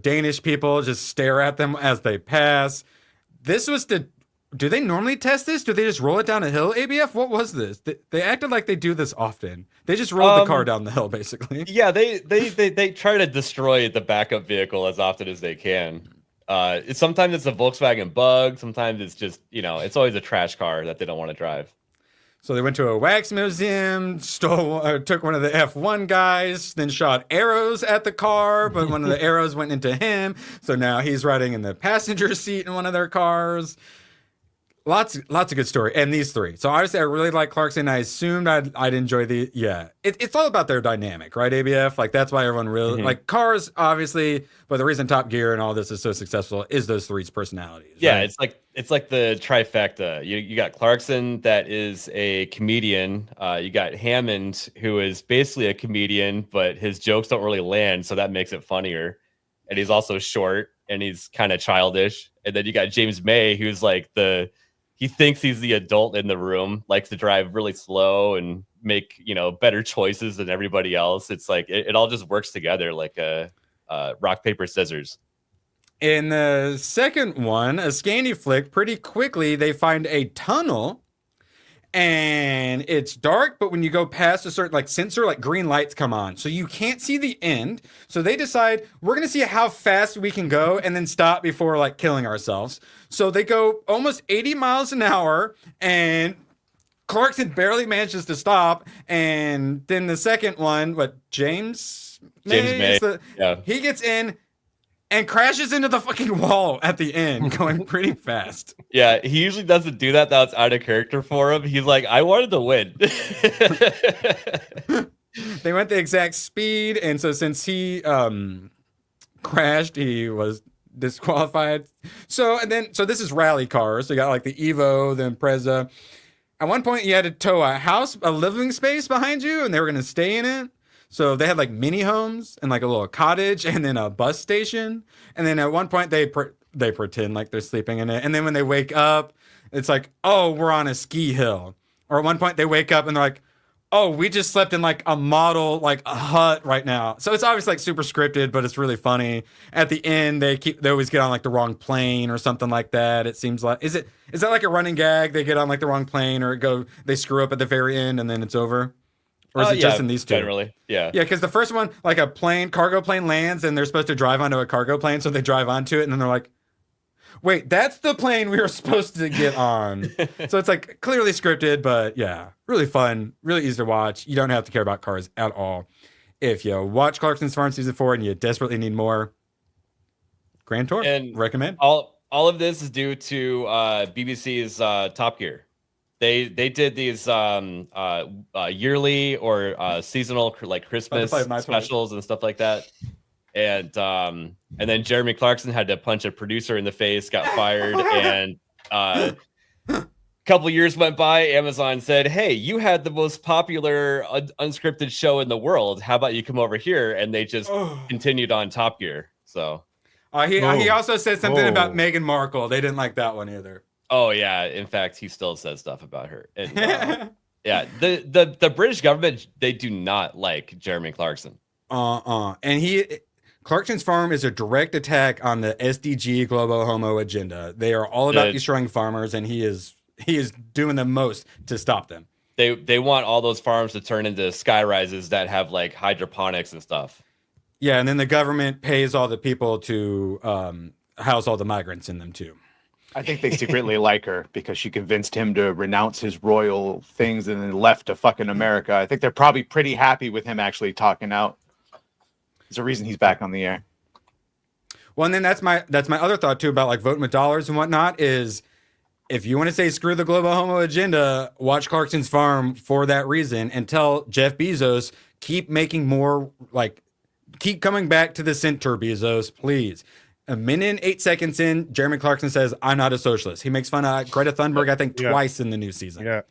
Danish people just stare at them as they pass. This was do they normally test this? Do they just roll it down a hill, ABF? What was this? They acted like they do this often. They just rolled the car down the hill, basically. Yeah, they try to destroy the backup vehicle as often as they can. Sometimes it's a Volkswagen Bug. Sometimes it's just, it's always a trash car that they don't want to drive. So they went to a wax museum, took one of the F1 guys, then shot arrows at the car, but one of the arrows went into him. So now he's riding in the passenger seat in one of their cars. Lots of good story. And these three. So obviously I really like Clarkson. I assumed I'd enjoy it's all about their dynamic, right, ABF? Like that's why everyone really like cars, obviously, but the reason Top Gear and all this is so successful is those three's personalities. Yeah, right? it's like the trifecta. You got Clarkson, that is a comedian. You got Hammond, who is basically a comedian, but his jokes don't really land, so that makes it funnier. And he's also short and he's kind of childish. And then you got James May, who's like he thinks he's the adult in the room, likes to drive really slow and make, better choices than everybody else. It's like it all just works together like a rock, paper, scissors. In the second one, a Scandi flick, pretty quickly they find a tunnel and it's dark, but when you go past a certain sensor, green lights come on. So you can't see the end. So they decide we're going to see how fast we can go and then stop before killing ourselves. So they go almost 80 miles an hour and Clarkson barely manages to stop. And then the second one, James May? He gets in and crashes into the fucking wall at the end, going pretty fast. Yeah, he usually doesn't do that. That's out of character for him. He's like, I wanted to win. They went the exact speed, and so since he crashed, he was disqualified. So this is rally cars. So you got the Evo, the Impreza. At one point, you had to tow a living space behind you, and they were going to stay in it. So they had mini homes and a little cottage and then a bus station. And then at one point they pretend like they're sleeping in it. And then when they wake up, it's oh, we're on a ski hill. Or at one point they wake up and they're like, oh, we just slept in a model, a hut right now. So it's obviously super scripted, but it's really funny. At the end, they always get on the wrong plane or something like that. It seems is that a running gag? They get on the wrong plane or they screw up at the very end and then it's over? Or is it just in these two? Generally, yeah. Yeah, because the first one, a cargo plane lands and they're supposed to drive onto a cargo plane, so they drive onto it and then they're like, wait, that's the plane we were supposed to get on. So it's clearly scripted, but yeah, really fun, really easy to watch. You don't have to care about cars at all. If you watch Clarkson's Farm Season 4 and you desperately need more, Grand Tour, and recommend. All of this is due to BBC's Top Gear. They did these yearly or seasonal Christmas specials and stuff like that. And then Jeremy Clarkson had to punch a producer in the face, got fired, and a couple years went by. Amazon said, "Hey, you had the most popular unscripted show in the world. How about you come over here?" And they just continued on Top Gear. So he also said something about Meghan Markle. They didn't like that one either. Oh yeah, in fact, he still says stuff about her. And, yeah, the British government, they do not like Jeremy Clarkson. And Clarkson's Farm is a direct attack on the SDG Global Homo agenda. They are all about destroying farmers, and he is doing the most to stop them. They want all those farms to turn into sky rises that have hydroponics and stuff. Yeah, and then the government pays all the people to house all the migrants in them too. I think they secretly like her because she convinced him to renounce his royal things and then left to fucking America. I think they're probably pretty happy with him actually talking out. There's a reason he's back on the air. Well, and then that's my other thought too about like voting with dollars and whatnot is if you want to say screw the global homo agenda, watch Clarkson's Farm for that reason and tell Jeff Bezos keep making more, like keep coming back to the center, Bezos, please. A minute and 8 seconds in, Jeremy Clarkson says, I'm not a socialist. He makes fun of Greta Thunberg, I think, twice in the new season. Yeah.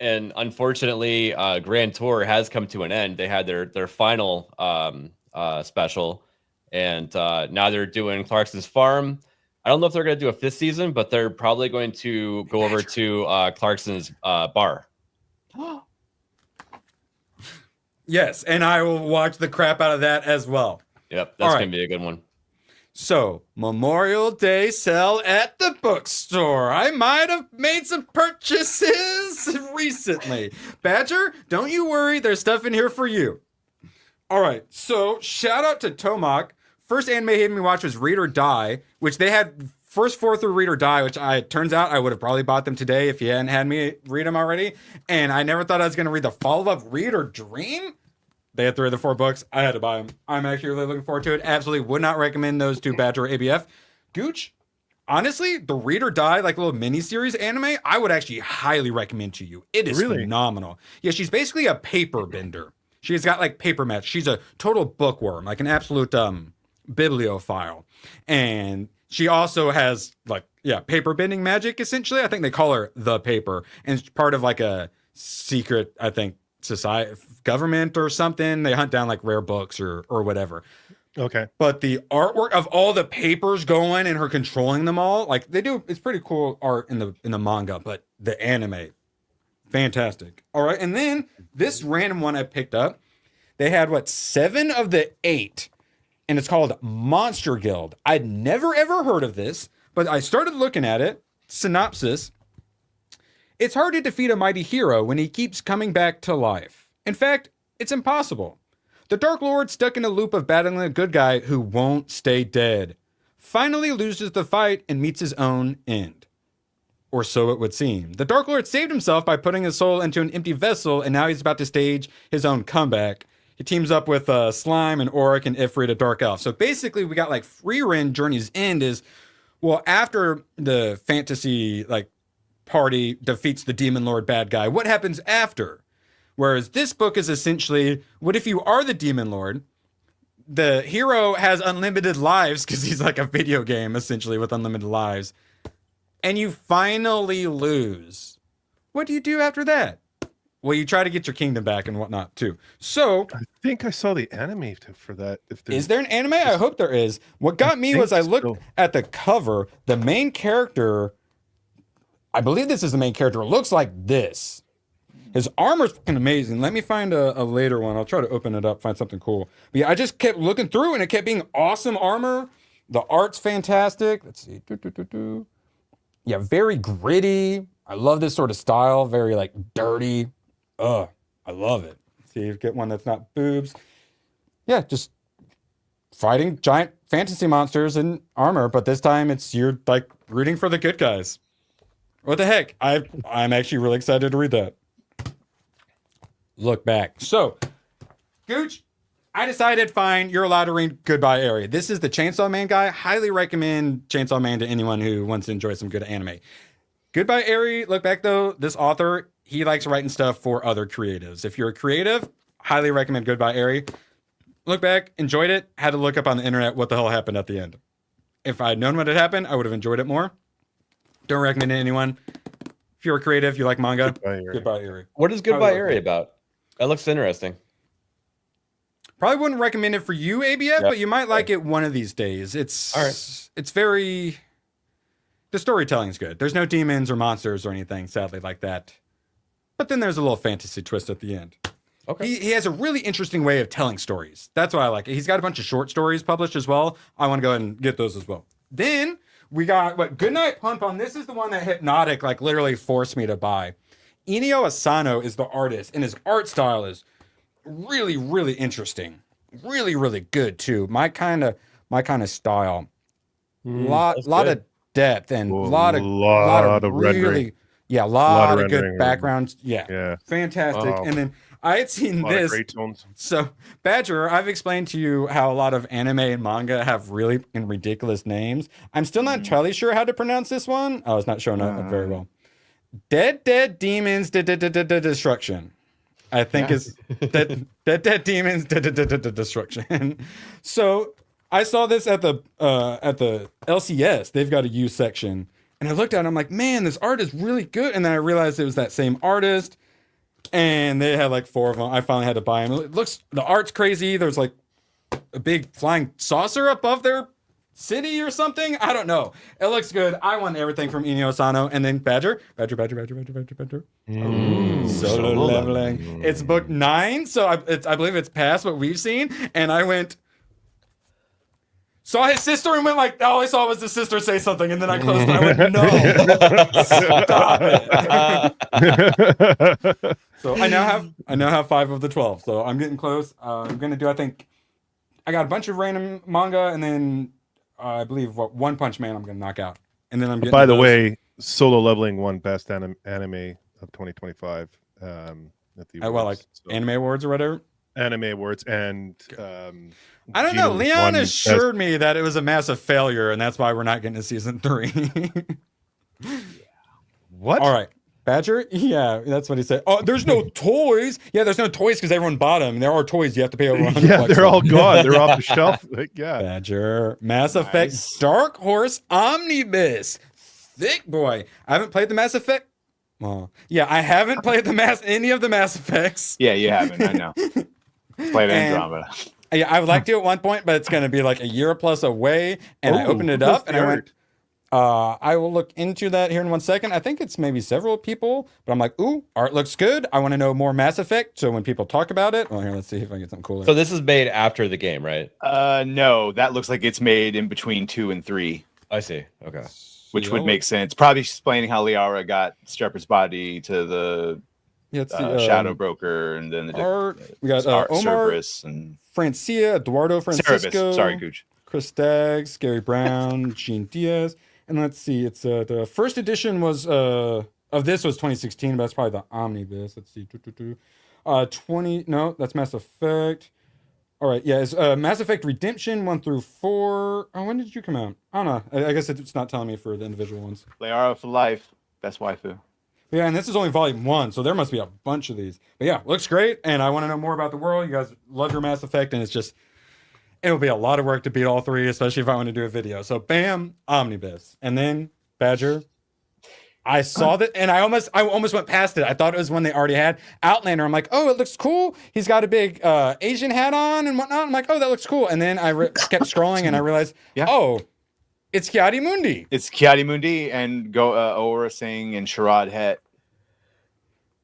And unfortunately, Grand Tour has come to an end. They had their final special, and now they're doing Clarkson's Farm. I don't know if they're going to do a 5th season, but they're probably going to go over to Clarkson's bar. Yes, and I will watch the crap out of that as well. Yep, that's going to be a good one. So, Memorial Day sale at the bookstore. I might have made some purchases recently. Badger, don't you worry. There's stuff in here for you. All right, so shout out to Tomac. First anime he made me watch was Read or Die, which they had first 4 through Read or Die, which turns out I would have probably bought them today if you hadn't had me read them already. And I never thought I was going to read the follow-up Read or Dream. They had 3 of the 4 books. I had to buy them. I'm actually really looking forward to it. Absolutely would not recommend those to Badger or ABF. Gooch, honestly, the Read or Die, like little mini-series anime, I would actually highly recommend to you. It is phenomenal. Yeah, she's basically a paper bender. She's got like paper match. She's a total bookworm, like an absolute bibliophile. And she also has like, paper bending magic, essentially. I think they call her the Paper. And it's part of like a secret, I think, society, government or something. They hunt down like rare books or whatever. Okay. But the artwork of all the papers going and her controlling them all, like they do, it's pretty cool art in the manga, but the anime, fantastic. All right. And then this random one I picked up, they had 7 of the 8, and it's called Monster Guild. I'd never ever heard of this, but I started looking at it. Synopsis. It's hard to defeat a mighty hero when he keeps coming back to life. In fact, it's impossible. The Dark Lord, stuck in a loop of battling a good guy who won't stay dead, finally loses the fight and meets his own end. Or so it would seem. The Dark Lord saved himself by putting his soul into an empty vessel, and now he's about to stage his own comeback. He teams up with Slime and Auric and Ifrit, a Dark Elf. So basically, we got like Frieren Journey's End is, well, after the fantasy party defeats the Demon Lord bad guy, what happens after? Whereas this book is essentially, what if you are the Demon Lord? The hero has unlimited lives because he's like a video game, essentially, with unlimited lives. And you finally lose. What do you do after that? Well, you try to get your kingdom back and whatnot, too. So I think I saw the anime for that. Is there an anime? I hope there is. What got me was I looked at the cover. The main character, I believe this is the main character, looks like this. His armor's fucking amazing. Let me find a later one. I'll try to open it up, find something cool. But yeah, I just kept looking through and it kept being awesome armor. The art's fantastic. Let's see. Yeah, very gritty. I love this sort of style. Very dirty. I love it. Let's see, get one that's not boobs. Yeah, just fighting giant fantasy monsters in armor, but this time you're rooting for the good guys. What the heck? I'm actually really excited to read that. Look back. So, Gooch, I decided, fine, you're allowed to read Goodbye Area. This is the Chainsaw Man guy. Highly recommend Chainsaw Man to anyone who wants to enjoy some good anime. Goodbye Area, look back though, this author, he likes writing stuff for other creatives. If you're a creative, highly recommend Goodbye Area. Look back, enjoyed it, had to look up on the internet what the hell happened at the end. If I'd known what had happened, I would have enjoyed it more. Don't recommend it to anyone. If you're a creative, you like manga, Goodbye Area. What is Goodbye Area about? That looks interesting. Probably wouldn't recommend it for you, ABF, but you might like it one of these days. It's very... The storytelling's good. There's no demons or monsters or anything, sadly, like that. But then there's a little fantasy twist at the end. Okay. He has a really interesting way of telling stories. That's why I like it. He's got a bunch of short stories published as well. I want to go ahead and get those as well. Then we got Goodnight Pump On. This is the one that Hypnotic literally forced me to buy. Inio Asano is the artist, and his art style is really, really interesting. Really, really good too. My kind of style. Lot of depth and a lot of really, rendering. Yeah, a lot of good backgrounds. Yeah, fantastic. And then I had seen A lot of this. gray tones. So, Badger, I've explained to you how a lot of anime and manga have really fucking ridiculous names. I'm still not entirely sure how to pronounce this one. Oh, it's not showing up very well. Dead Demons Destruction. I think is Dead Demons Destruction. So, I saw this at the LCS. They've got a U section. And I looked at it, I'm like, man, this art is really good. And then I realized it was that same artist. And they had like 4 of them. I finally had to buy them. It looks, the art's crazy. There's like a big flying saucer above their city or something. I don't know. It looks good. I want everything from Inyo Asano. And then Badger. Solo leveling. It's book 9. So I believe it's past what we've seen. And I saw his sister and went like, all I saw was his sister say something, and then I closed it. I went, no, stop it. So I now have 5 of the 12. So I'm getting close. I'm gonna do. I think I got a bunch of random manga, and then I believe One Punch Man I'm gonna knock out, and then I'm getting. By the way, Solo Leveling won Best Anime of 2025 at the awards, Anime Awards or whatever. Anime Awards and I don't know. Leon assured me that it was a massive failure, and that's why we're not getting to season 3. What? All right, Badger. Yeah, that's what he said. Oh, there's no toys. Yeah, there's no toys because everyone bought them. There are toys. You have to pay over 100. Yeah, they're all gone. They're off the shelf. Like, yeah. Badger. Mass Effect Dark Horse Omnibus. Thick boy. I haven't played the Mass Effect. Well, yeah, I haven't played any of the Mass Effects. Yeah, you haven't. I know. Played Andromeda. Yeah, I would like to at one point, but it's going to be like a year plus away. And I opened it up and I went, I will look into that here in 1 second. I think it's maybe several people, but I'm like, ooh, art looks good. I want to know more Mass Effect. So when people talk about it, well, here, let's see if I can get something cooler. So this is made after the game, right? No, that looks like it's made in between 2 and 3. I see. Okay. Which would make sense. Probably explaining how Liara got Shepherd's body to the Shadow Broker, and then the art. We got Omar, Cerberus, and Francia, Eduardo Francisco. Cerebus. Sorry, Gooch. Chris Staggs, Gary Brown, Gene Diaz. And let's see, it's the first edition was of this was 2016, but that's probably the Omnibus. Let's see. 20, no, that's Mass Effect. All right, yeah, it's Mass Effect Redemption 1 through 4. Oh, when did you come out? I don't know. I guess it's not telling me for the individual ones. Liara for life. Best waifu. Yeah, and this is only volume 1, so there must be a bunch of these. But yeah, looks great, and I want to know more about the world. You guys love your Mass Effect, and it'll be a lot of work to beat all 3, especially if I want to do a video. So bam, Omnibus. And then Badger. I saw that, and I almost went past it. I thought it was one they already had. Outlander, I'm like, oh, it looks cool. He's got a big Asian hat on and whatnot. I'm like, oh, that looks cool. And then I kept scrolling, and I realized, oh, it's Kiadi Mundi. It's Kiadi Mundi and Aura Singh and Sharad Het.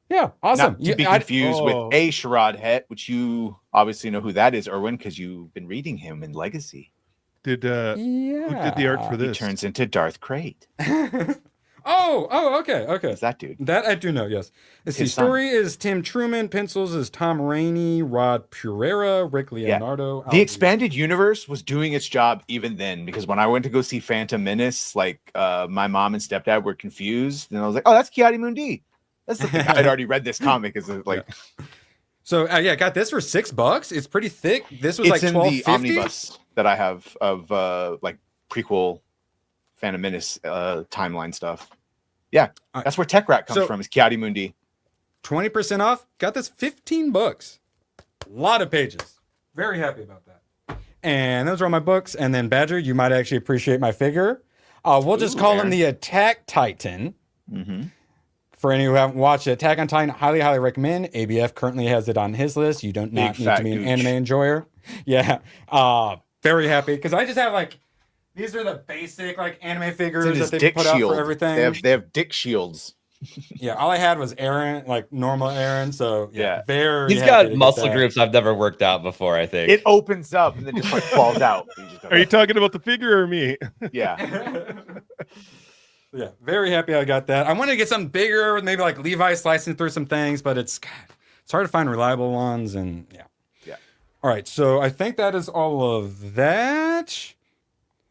Yeah, awesome. Not to be confused with a Sharad Het, which you obviously know who that is, Erwin, because you've been reading him in Legacy. Who did the art for this? He turns into Darth Crate. Okay. It's that dude. That I do know, yes. Let's see. Story is Tim Truman. Pencils is Tom Rainey, Rod Pereira, Rick Leonardo. The expanded universe was doing its job even then, because when I went to go see Phantom Menace, like my mom and stepdad were confused, and I was like, oh, that's Kiadi Mundi. That's the thing. I'd already read this comic. Is like, so got this for $6. It's pretty thick. This was like $12.50. In the omnibus that I have of like prequel Phantom Menace timeline stuff. Yeah, that's where Tech Rat comes from. Is Kiadi Mundi. 20% off. Got this $15. A lot of pages. Very happy about that. And those are all my books. And then Badger, you might actually appreciate my figure. We'll just call him the Attack Titan. Mm-hmm. For any who haven't watched it, Attack on Titan, highly recommend. ABF currently has it on his list. You don't need to be an anime enjoyer. Yeah. Very happy because I just have like these are the basic like anime figures that they put out for everything. They have dick shields. Yeah, all I had was Aaron, like normal Aaron. So yeah. Very. He's got muscle groups I've never worked out before. I think it opens up and then just like falls out. Are you talking about the figure or me? Yeah. Yeah, very happy I got that. I wanted to get something bigger with maybe like Levi slicing through some things, but it's hard to find reliable ones. And yeah. All right, so I think that is all of that.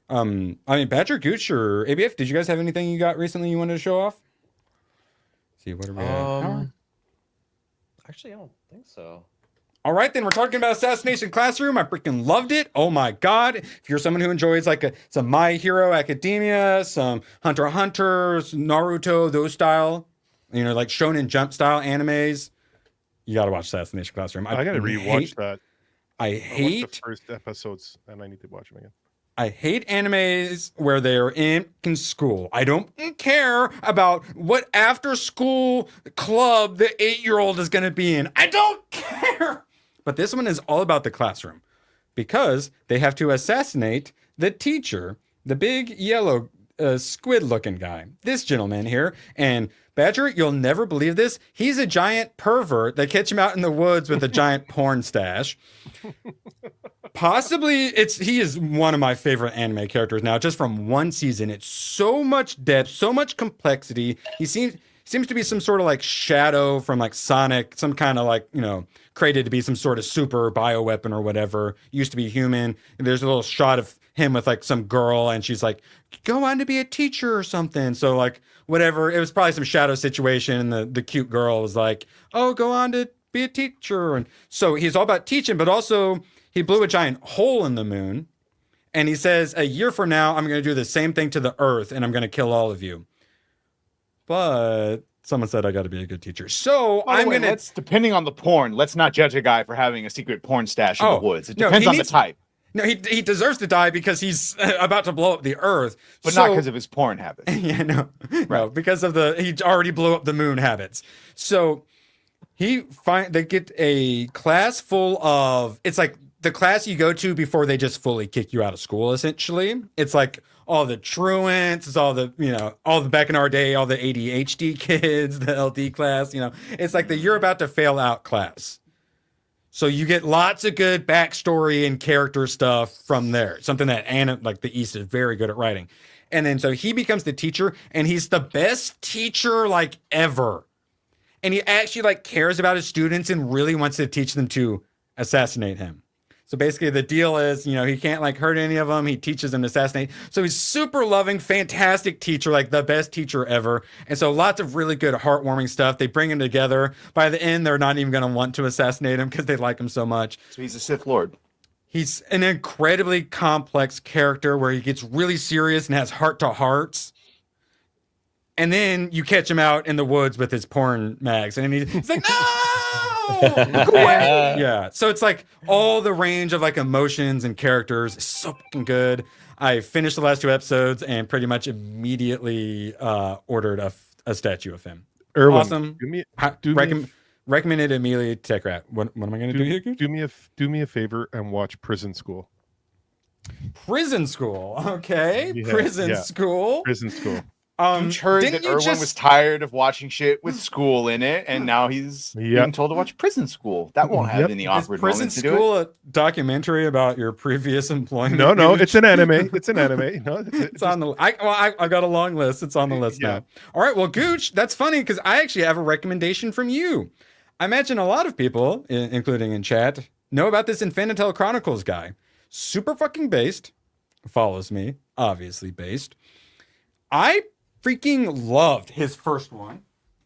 I mean, Badger, Gooch, or ABF, did you guys have anything you got recently you wanted to show off? Let's see, what are we at? Actually, I don't think so. All right, then we're talking about Assassination Classroom. I freaking loved it. Oh my god! If you're someone who enjoys like some My Hero Academia, some Hunter x Hunter, Naruto, those style, like Shonen Jump style animes, you gotta watch Assassination Classroom. I gotta rewatch that. I hate the first episodes, and I need to watch them again. I hate animes where they're in school. I don't care about what after school club the 8-year-old is going to be in. I don't care. But this one is all about the classroom because they have to assassinate the teacher, the big yellow squid looking guy, this gentleman here. And Badger, you'll never believe this. He's a giant pervert. They catch him out in the woods with a giant porn stash. Possibly he is one of my favorite anime characters now, just from one season. It's so much depth, so much complexity. He seems to be some sort of like shadow from like Sonic, some kind of like, created to be some sort of super bioweapon or whatever. Used to be human. And there's a little shot of him with like some girl and she's like, go on to be a teacher or something. So like whatever, it was probably some shadow situation. And the cute girl was like, oh, go on to be a teacher. And so he's all about teaching, but also he blew a giant hole in the moon. And he says, a year from now, I'm going to do the same thing to the earth and I'm going to kill all of you. But someone said I got to be a good teacher. So I'm going to... That's depending on the porn. Let's not judge a guy for having a secret porn stash in the woods. It depends on the type. No, he deserves to die because he's about to blow up the earth. But not because of his porn habits. Yeah, no. No, because of he already blew up the moon habits. So they get a class full of... It's like the class you go to before they just fully kick you out of school, essentially. It's like all the truants, it's all the back in our day, all the ADHD kids, the LD class, it's like the you're about to fail out class. So you get lots of good backstory and character stuff from there. Something that the East is very good at writing. And then so he becomes the teacher and he's the best teacher like ever. And he actually like cares about his students and really wants to teach them to assassinate him. So basically the deal is, he can't like hurt any of them. He teaches them to assassinate. So he's super loving, fantastic teacher, like the best teacher ever. And so lots of really good heartwarming stuff. They bring him together. By the end, they're not even going to want to assassinate him because they like him so much. So he's a Sith Lord. He's an incredibly complex character where he gets really serious and has heart-to-hearts. And then you catch him out in the woods with his porn mags. And he's like, no! Look away! Yeah. So it's like all the range of like emotions and characters is so fucking good. I finished the last 2 episodes and pretty much immediately ordered a statue of him. Erwin, awesome. Recommended immediately to TechRat. What am I going to do here? Do me a favor and watch Prison School. Prison School. Okay. Yeah, Prison School. Prison School. You heard that Erwin was tired of watching shit with school in it, and now he's being told to watch Prison School. That won't have any awkward moments to do it. Prison School a documentary about your previous employment? No, it's an anime. It's an anime. No, it's on the. I've got a long list. It's on the list now. All right, well, Gooch, that's funny because I actually have a recommendation from you. I imagine a lot of people, including in chat, know about this Infinitel Chronicles guy. Super fucking based. Follows me, obviously based. I freaking loved his first one.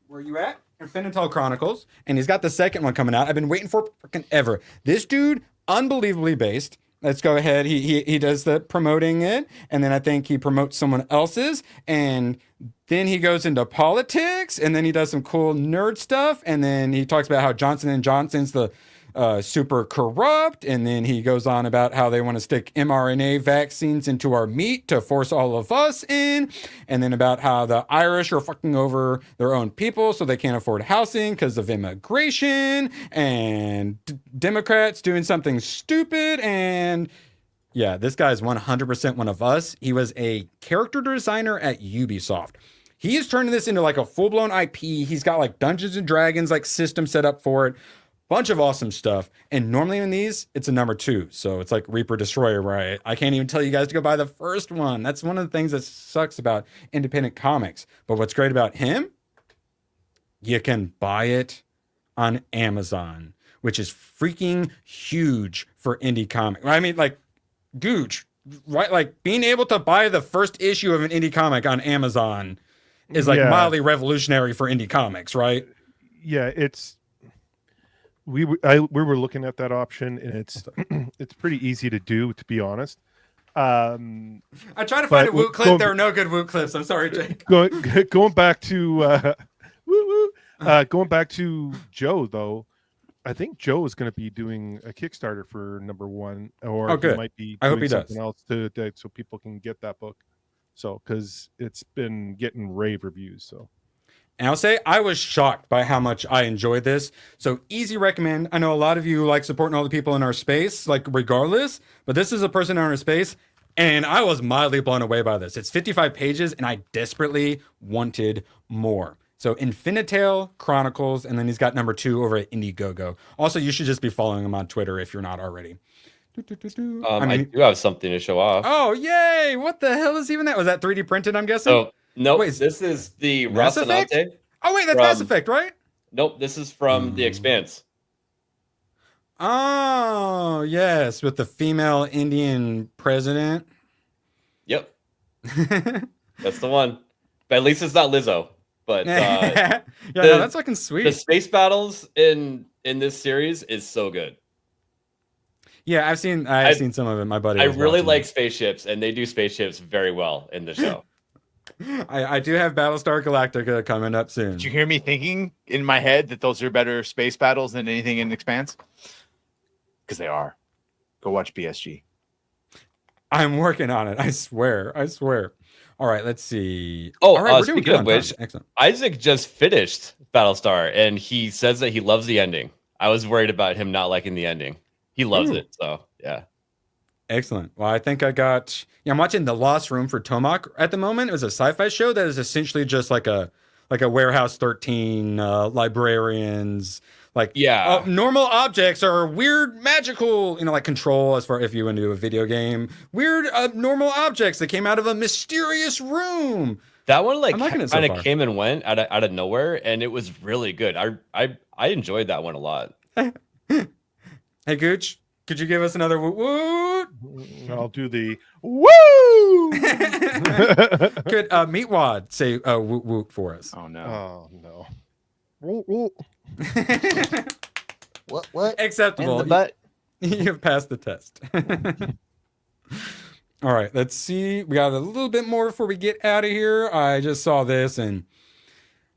Where are you at? Infinitel Chronicles. And he's got the second one coming out. I've been waiting for freaking ever. This dude, unbelievably based. Let's go ahead. He does the promoting it. And then I think he promotes someone else's. And then he goes into politics. And then he does some cool nerd stuff. And then he talks about how Johnson & Johnson's the super corrupt, and then he goes on about how they want to stick mRNA vaccines into our meat to force all of us in, and then about how the Irish are fucking over their own people so they can't afford housing because of immigration, and Democrats doing something stupid, and yeah, this guy's 100% one of us. He was a character designer at Ubisoft. He is turning this into like a full-blown IP. He's got like Dungeons and Dragons like system set up for it. Bunch of awesome stuff. And normally in these, it's a number 2. So it's like Reaper Destroyer, where I can't even tell you guys to go buy the first one. That's one of the things that sucks about independent comics. But what's great about him, you can buy it on Amazon, which is freaking huge for indie comic. I mean, like, huge, right? Like being able to buy the first issue of an indie comic on Amazon is like mildly revolutionary for indie comics, right? Yeah, we were looking at that option, and it's it's pretty easy to do, to be honest. I tried to find a Woot clip. There are no good Woot clips. I'm sorry, Jake. Going back to going back to Joe, though, I think Joe is going to be doing a Kickstarter for number 1, or he might be doing something else to so people can get that book. So, because it's been getting rave reviews. So, and I'll say I was shocked by how much I enjoyed this. So easy recommend. I know a lot of you like supporting all the people in our space, like regardless, but this is a person in our space, and I was mildly blown away by this. It's 55 pages, and I desperately wanted more. So Infinitale Chronicles, and then he's got number 2 over at Indiegogo. Also, you should just be following him on Twitter if you're not already. I do have something to show off. Oh, yay! What the hell is even that? Was that 3D printed, I'm guessing? So, nope, this is the Mass Effect? Oh, wait, that's Mass Effect, right? Nope, this is from The Expanse. Oh, yes, with the female Indian president. Yep. That's the one. But at least it's not Lizzo. But yeah, no, that's fucking sweet. The space battles in this series is so good. Yeah, I've seen some of it. My buddy. I really like spaceships, and they do spaceships very well in the show. I do have Battlestar Galactica coming up soon. Did you hear me thinking in my head that those are better space battles than anything in Expanse? Because they are. Go watch BSG. I'm working on it. I swear. All right, let's see. Oh, all right, speaking of which, Isaac just finished Battlestar, and he says that he loves the ending. I was worried about him not liking the ending. He loves it, so yeah. Excellent. Well, I think I'm watching The Lost Room for Tomac at the moment. It was a sci-fi show that is essentially just like a Warehouse 13, librarians, normal objects are weird magical, like Control, as far if you went to a video game, weird normal objects that came out of a mysterious room. That one kind of came and went out of nowhere, and it was really good. I enjoyed that one a lot. Hey, Gooch, could you give us another woot woot? I'll do the woo. Could Meatwad say woot woot for us? Oh no! Oh no! Woot woot. What? Acceptable. In the butt. You've passed the test. All right, let's see. We got a little bit more before we get out of here. I just saw this, and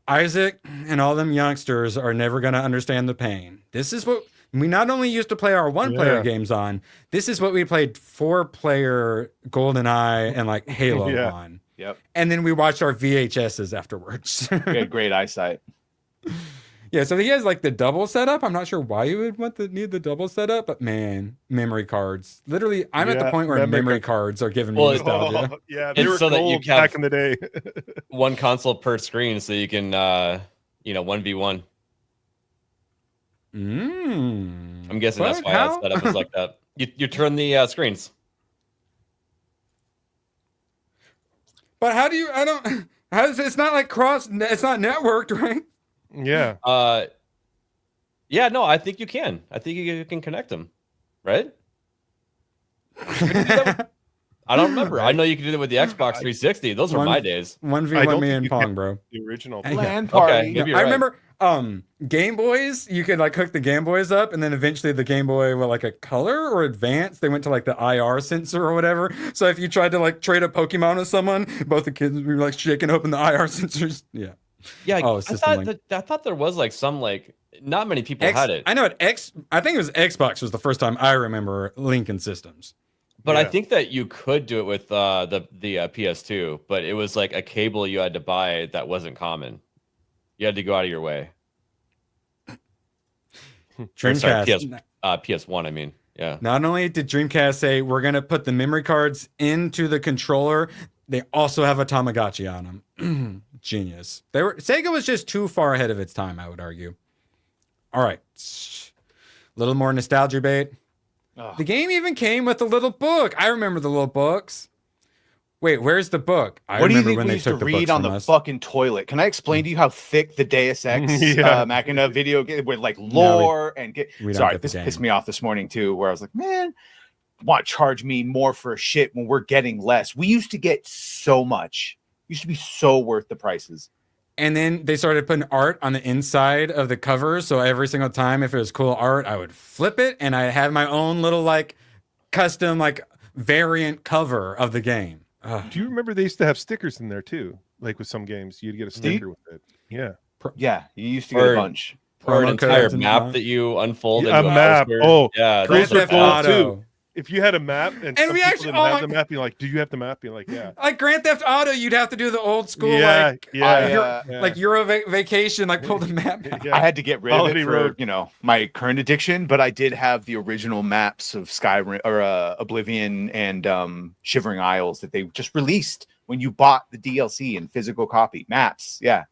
Isaac and all them youngsters are never going to understand the pain. This is what we not only used to play our one-player games on, this is what we played 4-player GoldenEye and Halo on. Yep. And then we watched our VHSs afterwards. We had great eyesight. Yeah, so he has the double setup. I'm not sure why you would need the double setup, but man, memory cards. Literally, I'm at the point where memory cards are giving me nostalgia. Yeah, they were so that you back in the day. One console per screen, so you can 1v1. I'm guessing that's why that setup is like that. You turn the screens. But how do you? It's not it's not networked, right? Yeah. Yeah. No, I think you can. I think you can connect them, right? I don't remember. I know you can do that with the Xbox 360. Those were my days. 1v1 me and Pong, bro. The original LAN party. Okay, maybe you're right. I remember Game Boys, you could hook the Game Boys up, and then eventually the Game Boy with a color or advanced, they went to the IR sensor or whatever. So if you tried to trade a Pokemon with someone, both the kids would be shaking open the IR sensors. Yeah. Yeah, I thought there was some not many people had it. I know I think it was Xbox was the first time I remember linking systems. But I think that you could do it with the PS2, but it was a cable you had to buy that wasn't common. You had to go out of your way. Dreamcast. PS1, I mean. Yeah. Not only did Dreamcast say we're going to put the memory cards into the controller, they also have a Tamagotchi on them. Genius. Sega was just too far ahead of its time, I would argue. All right. A little more nostalgia bait. Oh. The game even came with a little book. I remember the little books. Wait, where's the book? What do you think we used to read on the fucking toilet? Can I explain to you how thick the Deus Ex Machina video game with lore Sorry, this pissed me off this morning too, where I was like, man, want to charge me more for shit when we're getting less. We used to get so much. Used to be so worth the prices. And then they started putting art on the inside of the cover. So every single time, if it was cool art, I would flip it, and I have my own little like custom like variant cover of the game. Do you remember they used to have stickers in there too? Like with some games, you'd get a sticker with it. Yeah. Yeah, you used to get a bunch. Or an Promo entire codes and map stuff. that you unfold. A into map. poster. Oh, yeah. Grand those are Theft cool Auto. too. If you had a map and some we people actually- didn't oh have my- the map, you're like, do you have the map? You're like, yeah. Like Grand Theft Auto, you'd have to do the old school like Euro vacation, like pull the map out. I had to get rid of Quality it for road. my current addiction, but I did have the original maps of Skyrim or Oblivion and Shivering Isles that they just released when you bought the DLC in physical copy maps. Yeah.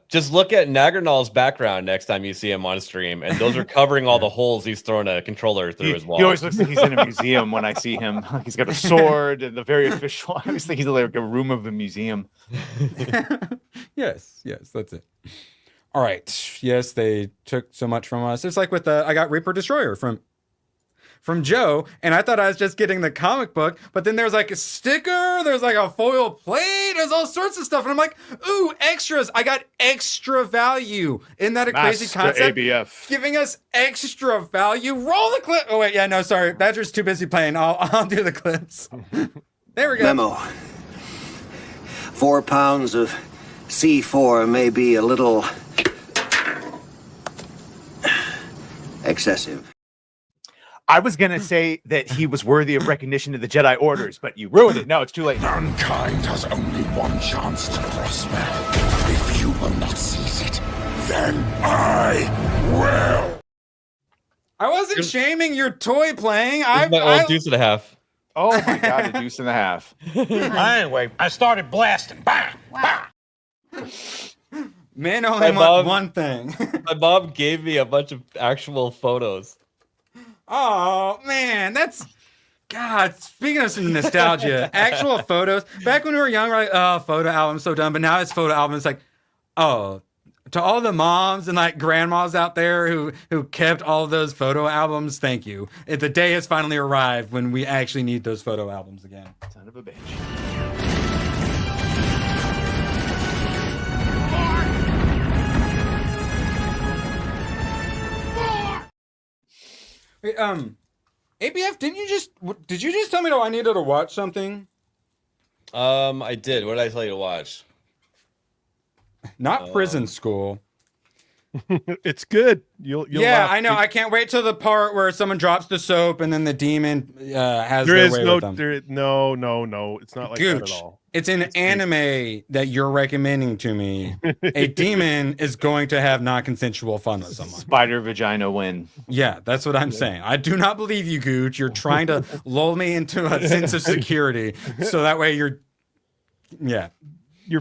Just look at Nagranal's background next time you see him on stream, and those are covering all the holes he's thrown a controller through his wall. He always looks like he's in a museum when I see him. He's got a sword and the very official. I always think he's like a room of a museum. Yes, that's it. All right. Yes, they took so much from us. It's like with I got Reaper Destroyer from Joe, and I thought I was just getting the comic book, but then there's like a sticker, there's like a foil plate, there's all sorts of stuff, and I'm like, ooh, extras! I got extra value. Isn't that a crazy concept? ABF. Giving us extra value. Roll the clip. Oh wait, yeah, no, sorry, Badger's too busy playing. I'll do the clips. There we go. Memo. 4 pounds of C4 may be a little excessive. I was gonna say that he was worthy of recognition to the Jedi Orders, but you ruined it. No, it's too late. Mankind has only one chance to prosper. If you will not seize it, then I will. I wasn't shaming your toy playing. My old deuce and a half. Oh my god, a deuce and a half. Anyway, I started blasting. Bang! Bang! Men only want one thing. My mom gave me a bunch of actual photos. Oh man, that's God. Speaking of some nostalgia, actual photos. Back when we were young, we're like, oh, photo album, so dumb. But now it's photo album. It's like, oh, to all the moms and like grandmas out there who kept all of those photo albums, thank you. The day has finally arrived when we actually need those photo albums again. Son of a bitch. Wait, ABF, did you just tell me that I needed to watch something? I did. What did I tell you to watch? Not Prison School. It's good. You'll yeah, laugh. I know. I can't wait till the part where someone drops the soap and then the demon has There their is way with them. no. It's not like that Gooch, at all. it's an anime that you're recommending to me. A demon is going to have non-consensual fun with someone. Spider vagina win. Yeah, that's what I'm saying. I do not believe you, Gooch. You're trying to lull me into a sense of security, so that way you're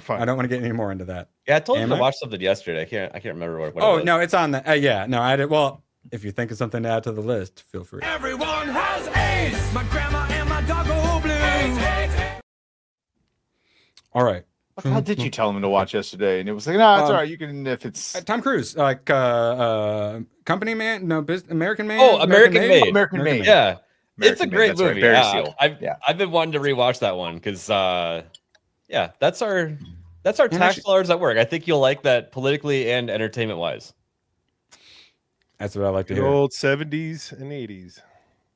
fine. I don't want to get any more into that. Yeah, I told you to watch something yesterday. I can't remember what it Oh was. no, it's on the. Yeah, no, I did. Well, if you think of something to add to the list, feel free. Everyone has AIDS. My grandma and my dog go blue. All right. How did you tell him to watch yesterday? And it was like, no, it's all right. You can if it's Tom Cruise, like Company Man, no, American Man. Oh, American Made. American Made. Yeah, it's a American Made, great that's right, movie. Barry Yeah, Seal. I've been wanting to rewatch that one because that's our tax dollars at work. I think you'll like that politically and entertainment wise. That's what I like to The hear. old 70s and 80s.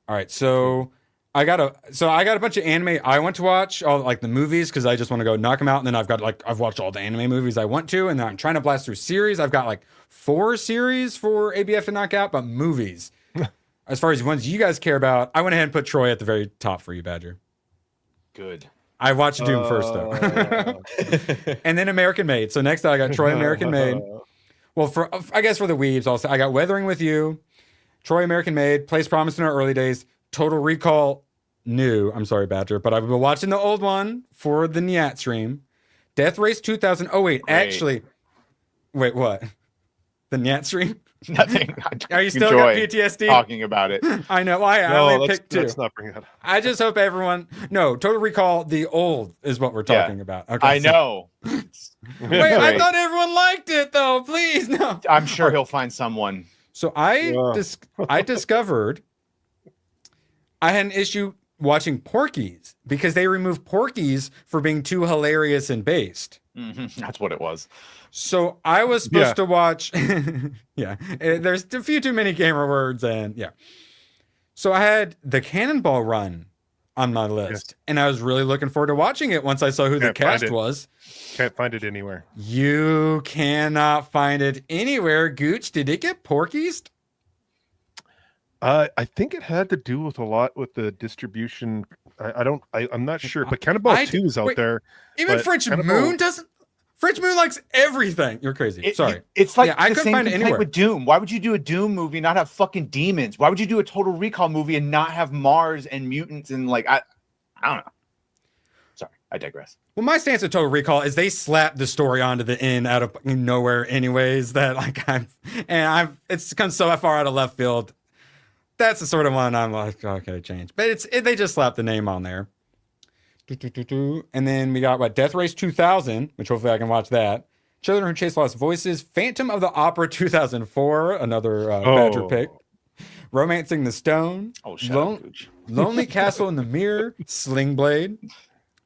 All right, so I got a bunch of anime I want to watch, all like the movies, because I just want to go knock them out, and then I've watched all the anime movies I want to, and then I'm trying to blast through series. I've got like 4 series for ABF to knock out, but movies. As far as ones you guys care about, I went ahead and put Troy at the very top for you, Badger. good. I watched Doom first though, and then American Made. So next I got Troy American Made. Well, I guess for the weebs also, I got Weathering with You, Troy American Made, Place Promised in Our Early Days, Total Recall new. I'm sorry, Badger, but I've been watching the old one for the Nyat stream. Death Race 2000. Oh wait, actually, wait, what? The Nyat stream? Nothing. Are you still got Enjoy PTSD? talking about it? I know. I only picked 2. Let's not bring that up. I just hope everyone. No, Total Recall, the old is what we're talking about. Okay, I know. Wait, I thought everyone liked it though. Please, no. I'm sure he'll find someone. So I discovered I had an issue watching Porky's because they removed Porky's for being too hilarious and based. That's what it was. So I was supposed to watch. Yeah, there's a few too many gamer words, and yeah. So I had the Cannonball Run on my list, and I was really looking forward to watching it once I saw who the cast was. Can't find it anywhere. You cannot find it anywhere. Gooch, did it get porkies? I think it had to do with a lot with the distribution. I'm not sure, but Cannonball 2 is out there. Even French Moon doesn't. French Moon likes everything. You're crazy. Sorry. It's like I the couldn't same find it complaint anywhere. with Doom. Why would you do a Doom movie and not have fucking demons? Why would you do a Total Recall movie and not have Mars and mutants and like I don't know. Sorry, I digress. Well, my stance of Total Recall is they slapped the story onto the end out of nowhere, anyways. That like it's come so far out of left field. That's the sort of one I'm like, okay, change. But they just slapped the name on there. And then we got Death Race 2000, which hopefully I can watch that. Children Who Chase Lost Voices, Phantom of the Opera 2004, another Badger pick. Romancing the Stone, Lonely Castle in the Mirror, Sling Blade,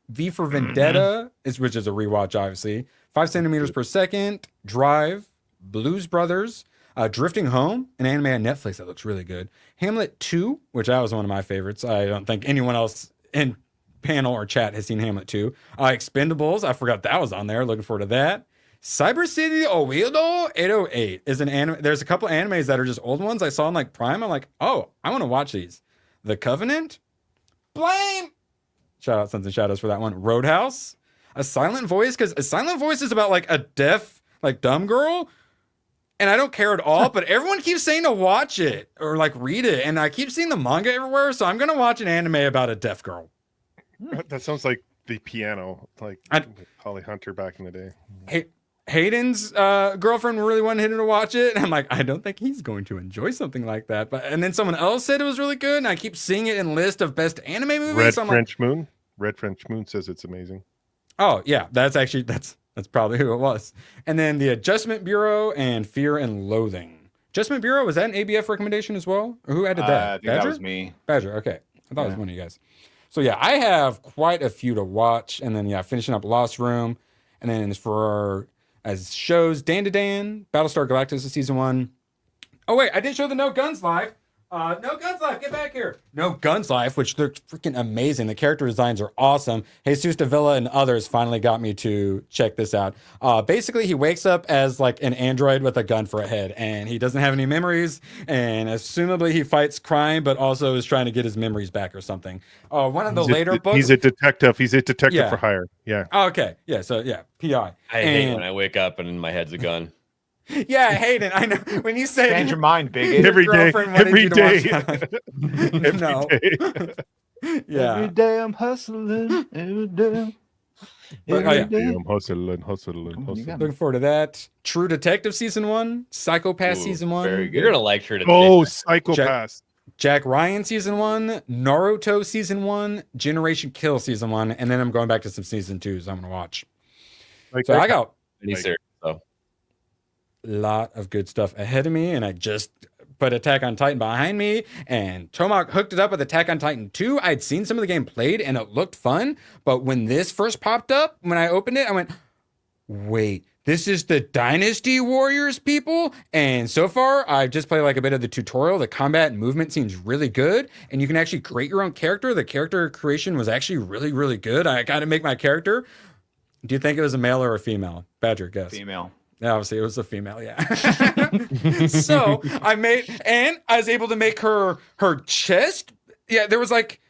V for Vendetta, which is a rewatch, obviously. 5 centimeters per second, Drive, Blues Brothers, Drifting Home, an anime on Netflix that looks really good. Hamlet 2, which that was one of my favorites. I don't think anyone else in panel or chat has seen Hamlet 2. Expendables, I forgot that was on there. Looking forward to that. Cyber City Oildo 808 is an anime. There's a couple animes that are just old ones I saw on like Prime. I'm like, oh, I want to watch these. The Covenant, Blame. Shout out Sons and Shadows for that one. Roadhouse, A Silent Voice, because A Silent Voice is about like a deaf, like dumb girl. And I don't care at all, but everyone keeps saying to watch it or like read it. And I keep seeing the manga everywhere. So I'm going to watch an anime about a deaf girl. That sounds like The Piano, like Holly Hunter back in the day. Hayden's girlfriend really wanted him to watch it. And I'm like, I don't think he's going to enjoy something like that. And then someone else said it was really good. And I keep seeing it in list of best anime movies. Red French Moon says it's amazing. Oh, yeah. That's probably who it was. And then The Adjustment Bureau and Fear and Loathing. Adjustment Bureau, was that an ABF recommendation as well? Or who added that? I think that was me. Badger, okay. I thought it was one of you guys. So yeah, I have quite a few to watch. And then finishing up Lost Room. And then for as shows, Dan to Dan, Battlestar Galactica Season 1. Oh wait, I didn't show the No Guns Live. No Guns Life, get back here. No Guns Life, which looks freaking amazing. The character designs are awesome. Jesus Davila and others finally got me to check this out. Basically, he wakes up as like an android with a gun for a head, and he doesn't have any memories, and assumably he fights crime, but also is trying to get his memories back or something. One of the later books. He's a detective. He's a detective for hire. Yeah. Okay. Yeah. So yeah, PI. I hate when I wake up and in my head's a gun. Yeah, Hayden, I know. When you say change your mind, bigot. Every day. Every day. No. Yeah. Every day I'm hustling. Every day. I'm hustling. Looking forward to that. True Detective Season 1. Psychopath Season 1. Very good. You're going to like True Detective. Oh, Psychopath. Jack Ryan Season 1. Naruto Season 1. Generation Kill Season 1. And then I'm going back to some Season 2s I'm going to watch. So I got a lot of good stuff ahead of me, and I just put Attack on Titan behind me, and Tomahawk hooked it up with Attack on Titan 2. I'd seen some of the game played, and it looked fun, but when this first popped up, when I opened it, I went, wait, this is the Dynasty Warriors people? And so far, I've just played like a bit of the tutorial. The combat and movement seems really good, and you can actually create your own character. The character creation was actually really, really good. I got to make my character. Do you think it was a male or a female? Badger, guess. Female. Obviously, it was a female, yeah. So I was able to make her chest. Yeah, there was like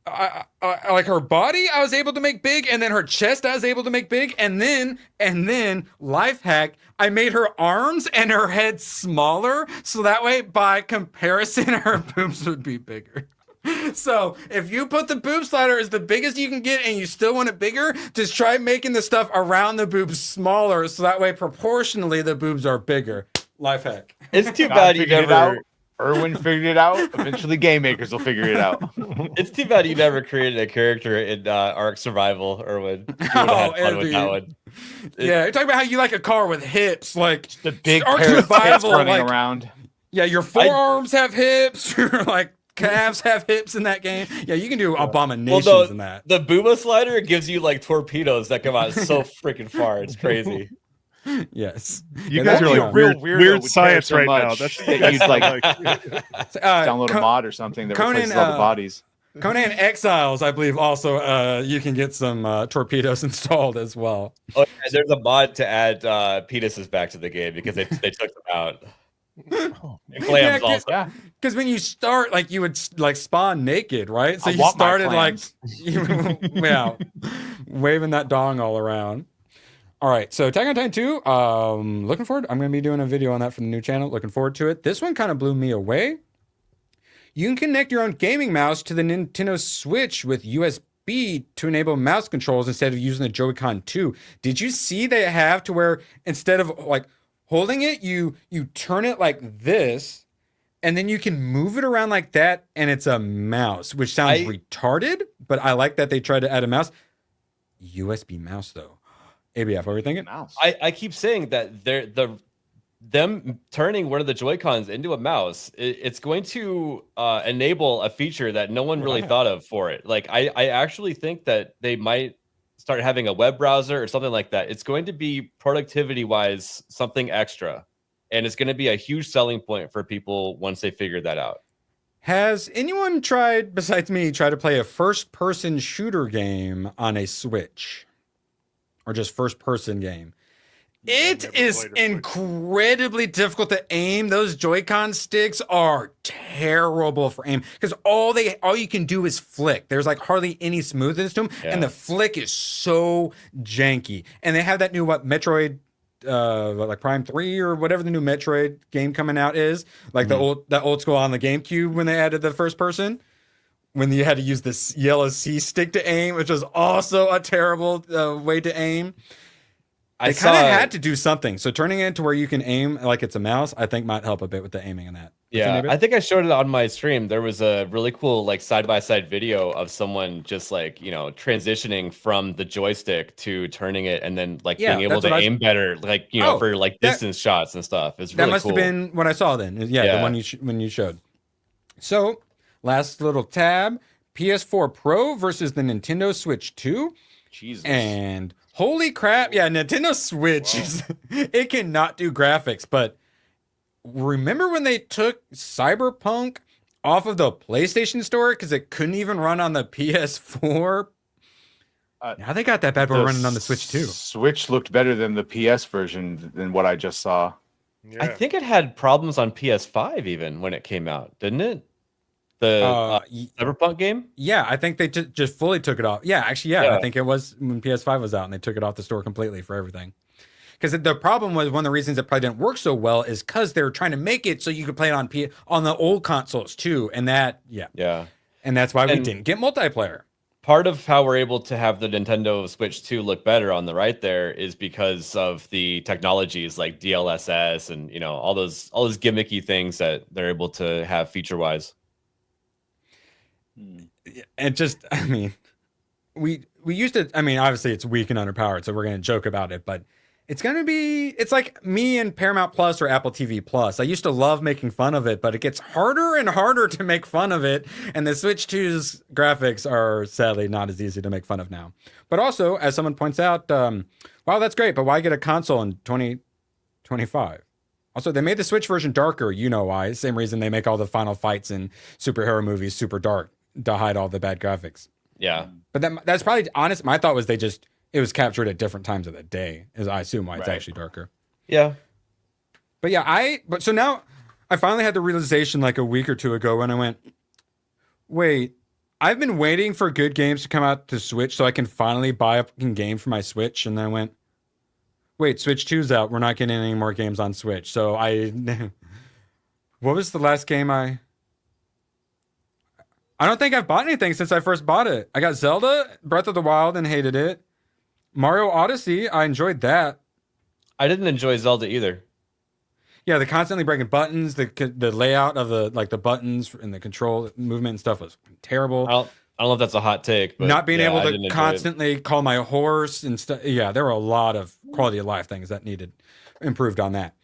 her body I was able to make big, and then her chest I was able to make big, and then life hack, I made her arms and her head smaller, so that way by comparison her boobs would be bigger. So if you put the boob slider as the biggest you can get and you still want it bigger, just try making the stuff around the boobs smaller, so that way proportionally the boobs are bigger. Life hack. It's too bad you never. Erwin figured it out. Eventually, game makers will figure it out. It's too bad you never created a character in Ark Survival, Erwin. Yeah, you're talking about how you like a car with hips, like the big Ark pair of Survival running like, around. Yeah, your forearms have hips. You're like calves have hips in that game. Yeah, you can do abominations in that. The Booba slider gives you like torpedoes that come out so freaking far. It's crazy. Yes. You guys are like weird science right now. That's you'd like download a mod or something that replaces all the bodies. Conan Exiles, I believe, also you can get some torpedoes installed as well. Oh, yeah, there's a mod to add penises back to the game because they took them out. Because when you start, like you would like spawn naked, right? So I you want my started like, clams. yeah, waving that dong all around. All right, so Attack on Titan 2, looking forward. I'm going to be doing a video on that for the new channel. Looking forward to it. This one kind of blew me away. You can connect your own gaming mouse to the Nintendo Switch with USB to enable mouse controls instead of using the Joy-Con 2. Did you see they have to where instead of like holding it, you turn it like this, and then you can move it around like that, and it's a mouse, which sounds retarded, but I like that they tried to add a mouse. USB mouse, though. ABF, what were you thinking? Mouse. I keep saying that them turning one of the Joy-Cons into a mouse, it's going to enable a feature that no one really thought of for it. Like I actually think that they might start having a web browser or something like that. It's going to be productivity wise something extra, and it's going to be a huge selling point for people once they figure that out. Has anyone tried, besides me, try to play a first-person shooter game on a Switch? Or just first-person game? It is incredibly difficult to aim. Those Joy-Con sticks are terrible for aim because all you can do is flick. There's like hardly any smoothness to them, and the flick is so janky. And they have that new Metroid, like Prime 3 or whatever the new Metroid game coming out is, like that old school on the GameCube when they added the first person. When you had to use this yellow C stick to aim, which was also a terrible way to aim. They kind of had to do something. So turning it into where you can aim like it's a mouse, I think might help a bit with the aiming in that. Yeah, I think I showed it on my stream. There was a really cool like side-by-side video of someone just like, transitioning from the joystick to turning it and then like being able to aim better, like, for like distance shots and stuff. It's really that must have been what I saw then. Yeah. The one when you showed. So last little tab, PS4 Pro versus the Nintendo Switch 2. Jesus. And holy crap, Nintendo Switch, it cannot do graphics, but remember when they took Cyberpunk off of the PlayStation Store because it couldn't even run on the PS4? Now they got that bad boy running on the Switch too. Switch looked better than the PS version than what I just saw. Yeah. I think it had problems on PS5 even when it came out, didn't it? The Cyberpunk game? Yeah, I think they just fully took it off. Yeah, actually, I think it was when PS5 was out and they took it off the store completely for everything. Because the problem was one of the reasons it probably didn't work so well is because they were trying to make it so you could play it on the old consoles too. And that, and that's why we didn't get multiplayer. Part of how we're able to have the Nintendo Switch 2 look better on the right there is because of the technologies like DLSS and all those gimmicky things that they're able to have feature wise. And just, I mean, we used to, I mean, obviously it's weak and underpowered, so we're going to joke about it, but it's like me and Paramount Plus or Apple TV Plus. I used to love making fun of it, but it gets harder and harder to make fun of it. And the Switch 2's graphics are sadly not as easy to make fun of now. But also, as someone points out, wow, that's great, but why get a console in 2025? Also, they made the Switch version darker, you know why. Same reason they make all the final fights in superhero movies super dark, to hide all the bad graphics. Yeah. But that's probably honest. My thought was it was captured at different times of the day, is I assume why it's actually darker. Yeah. But so now I finally had the realization like a week or two ago when I went, wait, I've been waiting for good games to come out to Switch so I can finally buy a fucking game for my Switch. And then I went, wait, Switch 2's out. We're not getting any more games on Switch. So what was the last game I don't think I've bought anything since I first bought it. I got Zelda, Breath of the Wild, and hated it. Mario Odyssey, I enjoyed that. I didn't enjoy Zelda either. Yeah, the constantly breaking buttons, the layout of the buttons and the control movement and stuff was terrible. I don't know if that's a hot take, but not being able to constantly call my horse and stuff. Yeah, there were a lot of quality of life things that needed improved on that.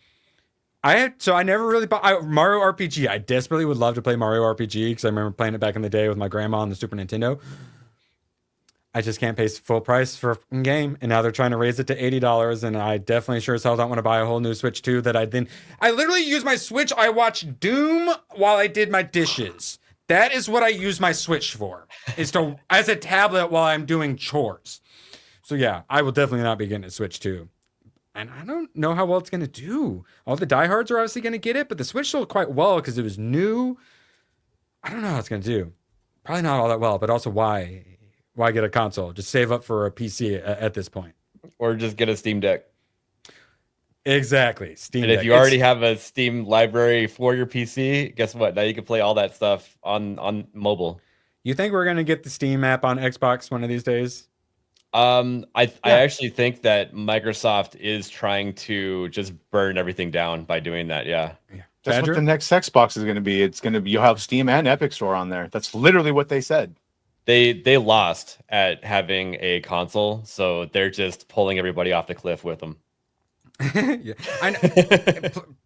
I never really bought Mario RPG. I desperately would love to play Mario RPG because I remember playing it back in the day with my grandma on the Super Nintendo. I just can't pay full price for a game, and now they're trying to raise it to $80, and I definitely sure as hell don't want to buy a whole new Switch 2 that I literally use my Switch. I watched Doom while I did my dishes. That is what I use my Switch for, is to as a tablet while I'm doing chores. So yeah, I will definitely not be getting a Switch 2. And I don't know how well it's going to do. All the diehards are obviously going to get it, but the Switch sold quite well because it was new. I don't know how it's going to do. Probably not all that well, but also why get a console? Just save up for a PC at this point. Or just get a Steam Deck. Exactly. Steam and Deck. If you already have a Steam library for your PC, guess what? Now you can play all that stuff on mobile. You think we're going to get the Steam app on Xbox one of these days? I actually think that Microsoft is trying to just burn everything down by doing that. Yeah. That's what the next Xbox is going to be. It's going to be, you'll have Steam and Epic Store on there. That's literally what they said. They lost at having a console, so they're just pulling everybody off the cliff with them. Yeah.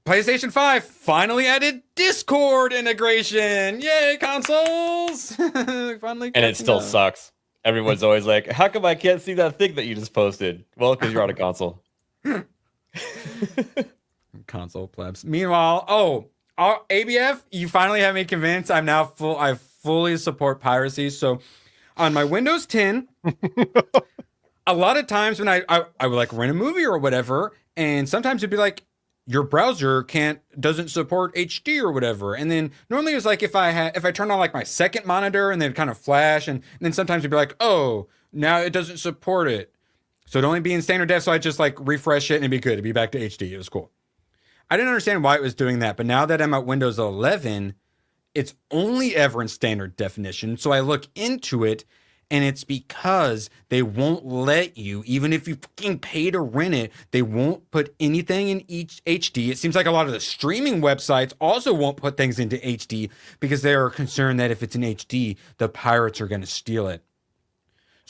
PlayStation 5 finally added Discord integration. Yay, consoles! Finally, and it still sucks. Everyone's always like, how come I can't see that thing that you just posted? Well, because you're on a console. Console plebs. Meanwhile, ABF, you finally have me convinced. I'm now I fully support piracy. So on my Windows 10, a lot of times when I would like rent a movie or whatever, and sometimes it'd be like, your browser doesn't support HD or whatever. And then normally it was like if I turn on like my second monitor and then kind of flash, and then sometimes it'd be like, oh, now it doesn't support it. So it'd only be in standard def. So I just like refresh it and it'd be good. It'd be back to HD. It was cool. I didn't understand why it was doing that, but now that I'm at Windows 11, it's only ever in standard definition. So I look into it, and it's because they won't let you, even if you fucking pay to rent it, they won't put anything in each HD. It seems like a lot of the streaming websites also won't put things into HD because they are concerned that if it's in HD, the pirates are going to steal it.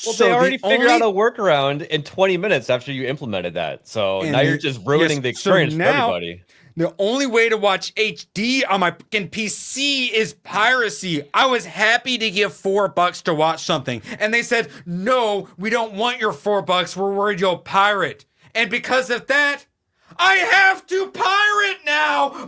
Well, so they already figured out a workaround in 20 minutes after you implemented that. So now you're just ruining the experience for everybody. The only way to watch HD on my fucking PC is piracy. I was happy to give $4 to watch something. And they said, no, we don't want your $4. We're worried you'll pirate. And because of that, I have to pirate now.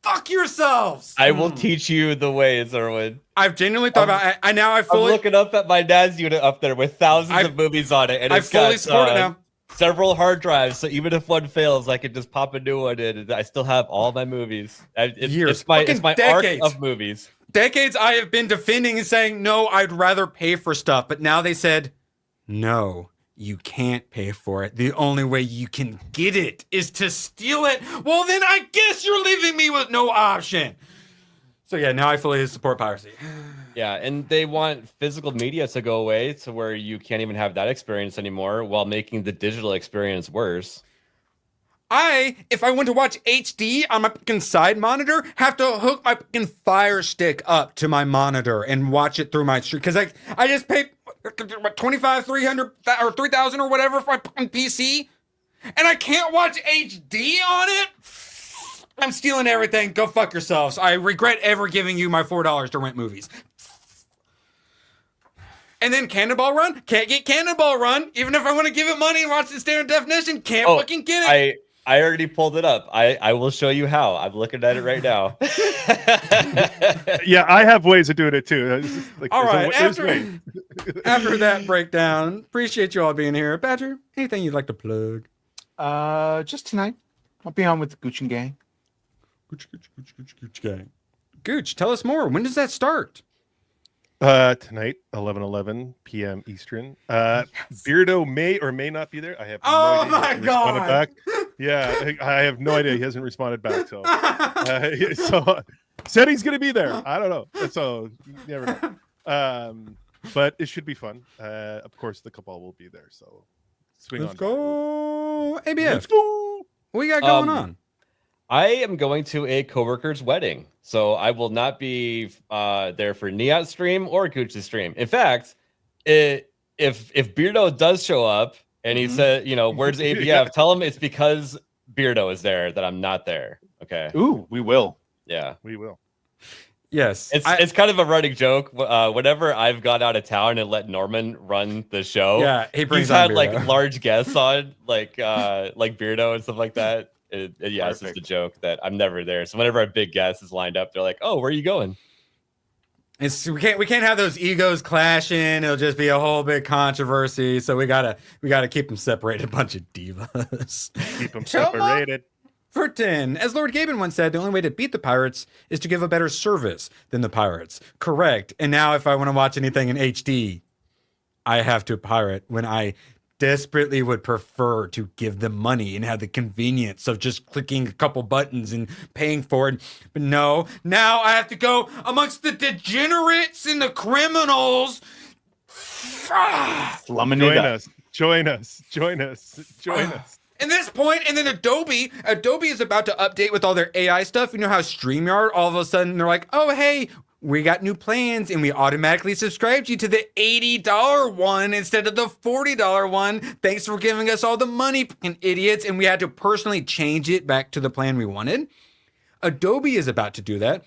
Fuck yourselves. I will teach you the ways, Erwin. I've genuinely thought about it. I'm looking up at my dad's unit up there with thousands of movies on it. And I fully support it now. Several hard drives, so even if one fails, I can just pop a new one in, and I still have all my movies. It's my arc of movies. Decades I have been defending and saying, no, I'd rather pay for stuff. But now they said, no, you can't pay for it. The only way you can get it is to steal it. Well, then I guess you're leaving me with no option. So yeah, now I fully support piracy. Yeah, and they want physical media to go away to where you can't even have that experience anymore while making the digital experience worse. If I want to watch HD on my fucking side monitor, have to hook my fucking Fire Stick up to my monitor and watch it through my stream. Because I just paid $25, $300, or $3,000 or whatever for my fucking PC, and I can't watch HD on it? I'm stealing everything. Go fuck yourselves. I regret ever giving you my $4 to rent movies. And then Cannonball Run? Can't get Cannonball Run. Even if I want to give it money and watch it in standard definition, can't fucking get it. I already pulled it up. I will show you how. I'm looking at it right now. Yeah, I have ways of doing it too. All right. After that breakdown, appreciate you all being here. Badger, anything you'd like to plug? Just tonight. I'll be on with the Gooch and Gang. Gooch Gang. Gooch, tell us more. When does that start? Tonight, 11:11 p.m. Eastern. Beardo may or may not be there. I have no idea. My God. Back. Yeah, I have no idea. He hasn't responded back. So, so said he's going to be there. I don't know. So you never know. But it should be fun. Of course, the cabal will be there. So swing Let's on. Go, ABF. Let's go. What you got going on? I am going to a coworker's wedding, so I will not be there for Niat's stream or Gooch's stream. In fact, if Beardo does show up and he said, "Where's ABF?" Tell him it's because Beardo is there that I'm not there. Okay. Ooh, we will. Yeah. We will. Yes. It's kind of a running joke. Whenever I've gone out of town and let Norman run the show, Yeah, he brings he's on had like Beardo. large guests on, like Beardo and stuff like that. Yeah, it's just a joke that I'm never there. So whenever a big guest is lined up, they're like, "Oh, where are you going?" We can't have those egos clashing. It'll just be a whole big controversy. So we gotta keep them separated. A bunch of divas. Keep them Show 'em off. separated. For 10, as Lord Gaben once said, the only way to beat the pirates is to give a better service than the pirates. Correct. And now if I want to watch anything in HD, I have to pirate when I desperately would prefer to give them money and have the convenience of just clicking a couple buttons and paying for it. But no, now I have to go amongst the degenerates and the criminals. Join us. At this point, and then Adobe is about to update with all their AI stuff. You know how StreamYard, all of a sudden, they're like, oh, hey, we got new plans, and we automatically subscribed you to the $80 one instead of the $40 one. Thanks for giving us all the money, fucking idiots. And we had to personally change it back to the plan we wanted. Adobe is about to do that.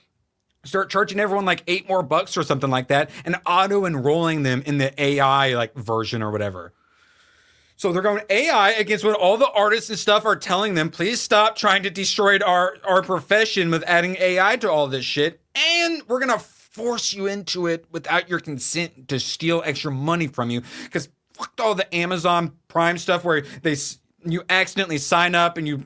Start charging everyone like $8 more or something like that, and auto-enrolling them in the AI like version or whatever. So they're going AI against what all the artists and stuff are telling them. Please stop trying to destroy our profession with adding AI to all this shit. And we're going to force you into it without your consent to steal extra money from you. Because fuck all the Amazon Prime stuff where you accidentally sign up and you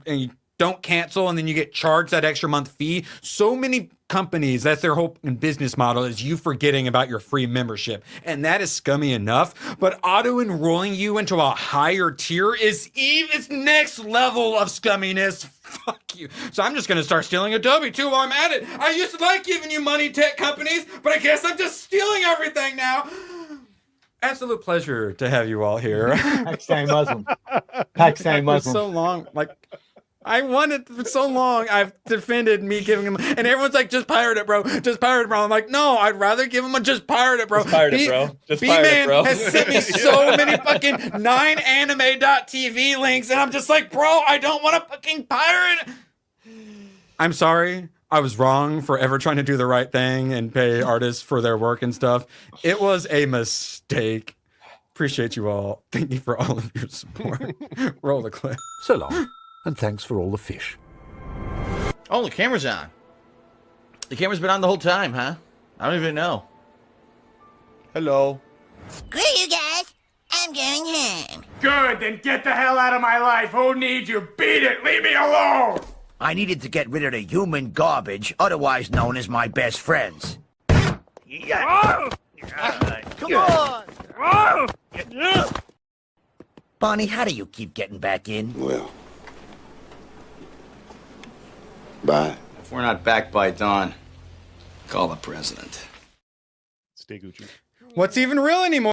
don't cancel and then you get charged that extra month fee. So many companies, that's their whole business model, is you forgetting about your free membership. And that is scummy enough. But auto-enrolling you into a higher tier is it's next level of scumminess. Fuck you. So I'm just going to start stealing Adobe too while I'm at it. I used to like giving you money, tech companies, but I guess I'm just stealing everything now. Absolute pleasure to have you all here. Pakistani Muslim. Pakistani Muslim. For so long, like... I wanted for so long. I've defended me giving him, and everyone's like, "Just pirate it, bro. Just pirate it, bro." I'm like, "No, I'd rather give him a just pirate it, bro." Just pirate it, bro. Just pirate it, bro. has sent me so many fucking 9anime.tv links, and I'm just like, "Bro, I don't want to fucking pirate." I'm sorry. I was wrong for ever trying to do the right thing and pay artists for their work and stuff. It was a mistake. Appreciate you all. Thank you for all of your support. Roll the clip. So long, and thanks for all the fish. Oh, the camera's on. The camera's been on the whole time, huh? I don't even know. Hello. Screw you guys. I'm going home. Good, then get the hell out of my life. Who needs you? Beat it. Leave me alone. I needed to get rid of the human garbage, otherwise known as my best friends. Come on. Bonnie, how do you keep getting back in? Well, bye. If we're not back by dawn, call the president. Stay Gucci. What's even real anymore?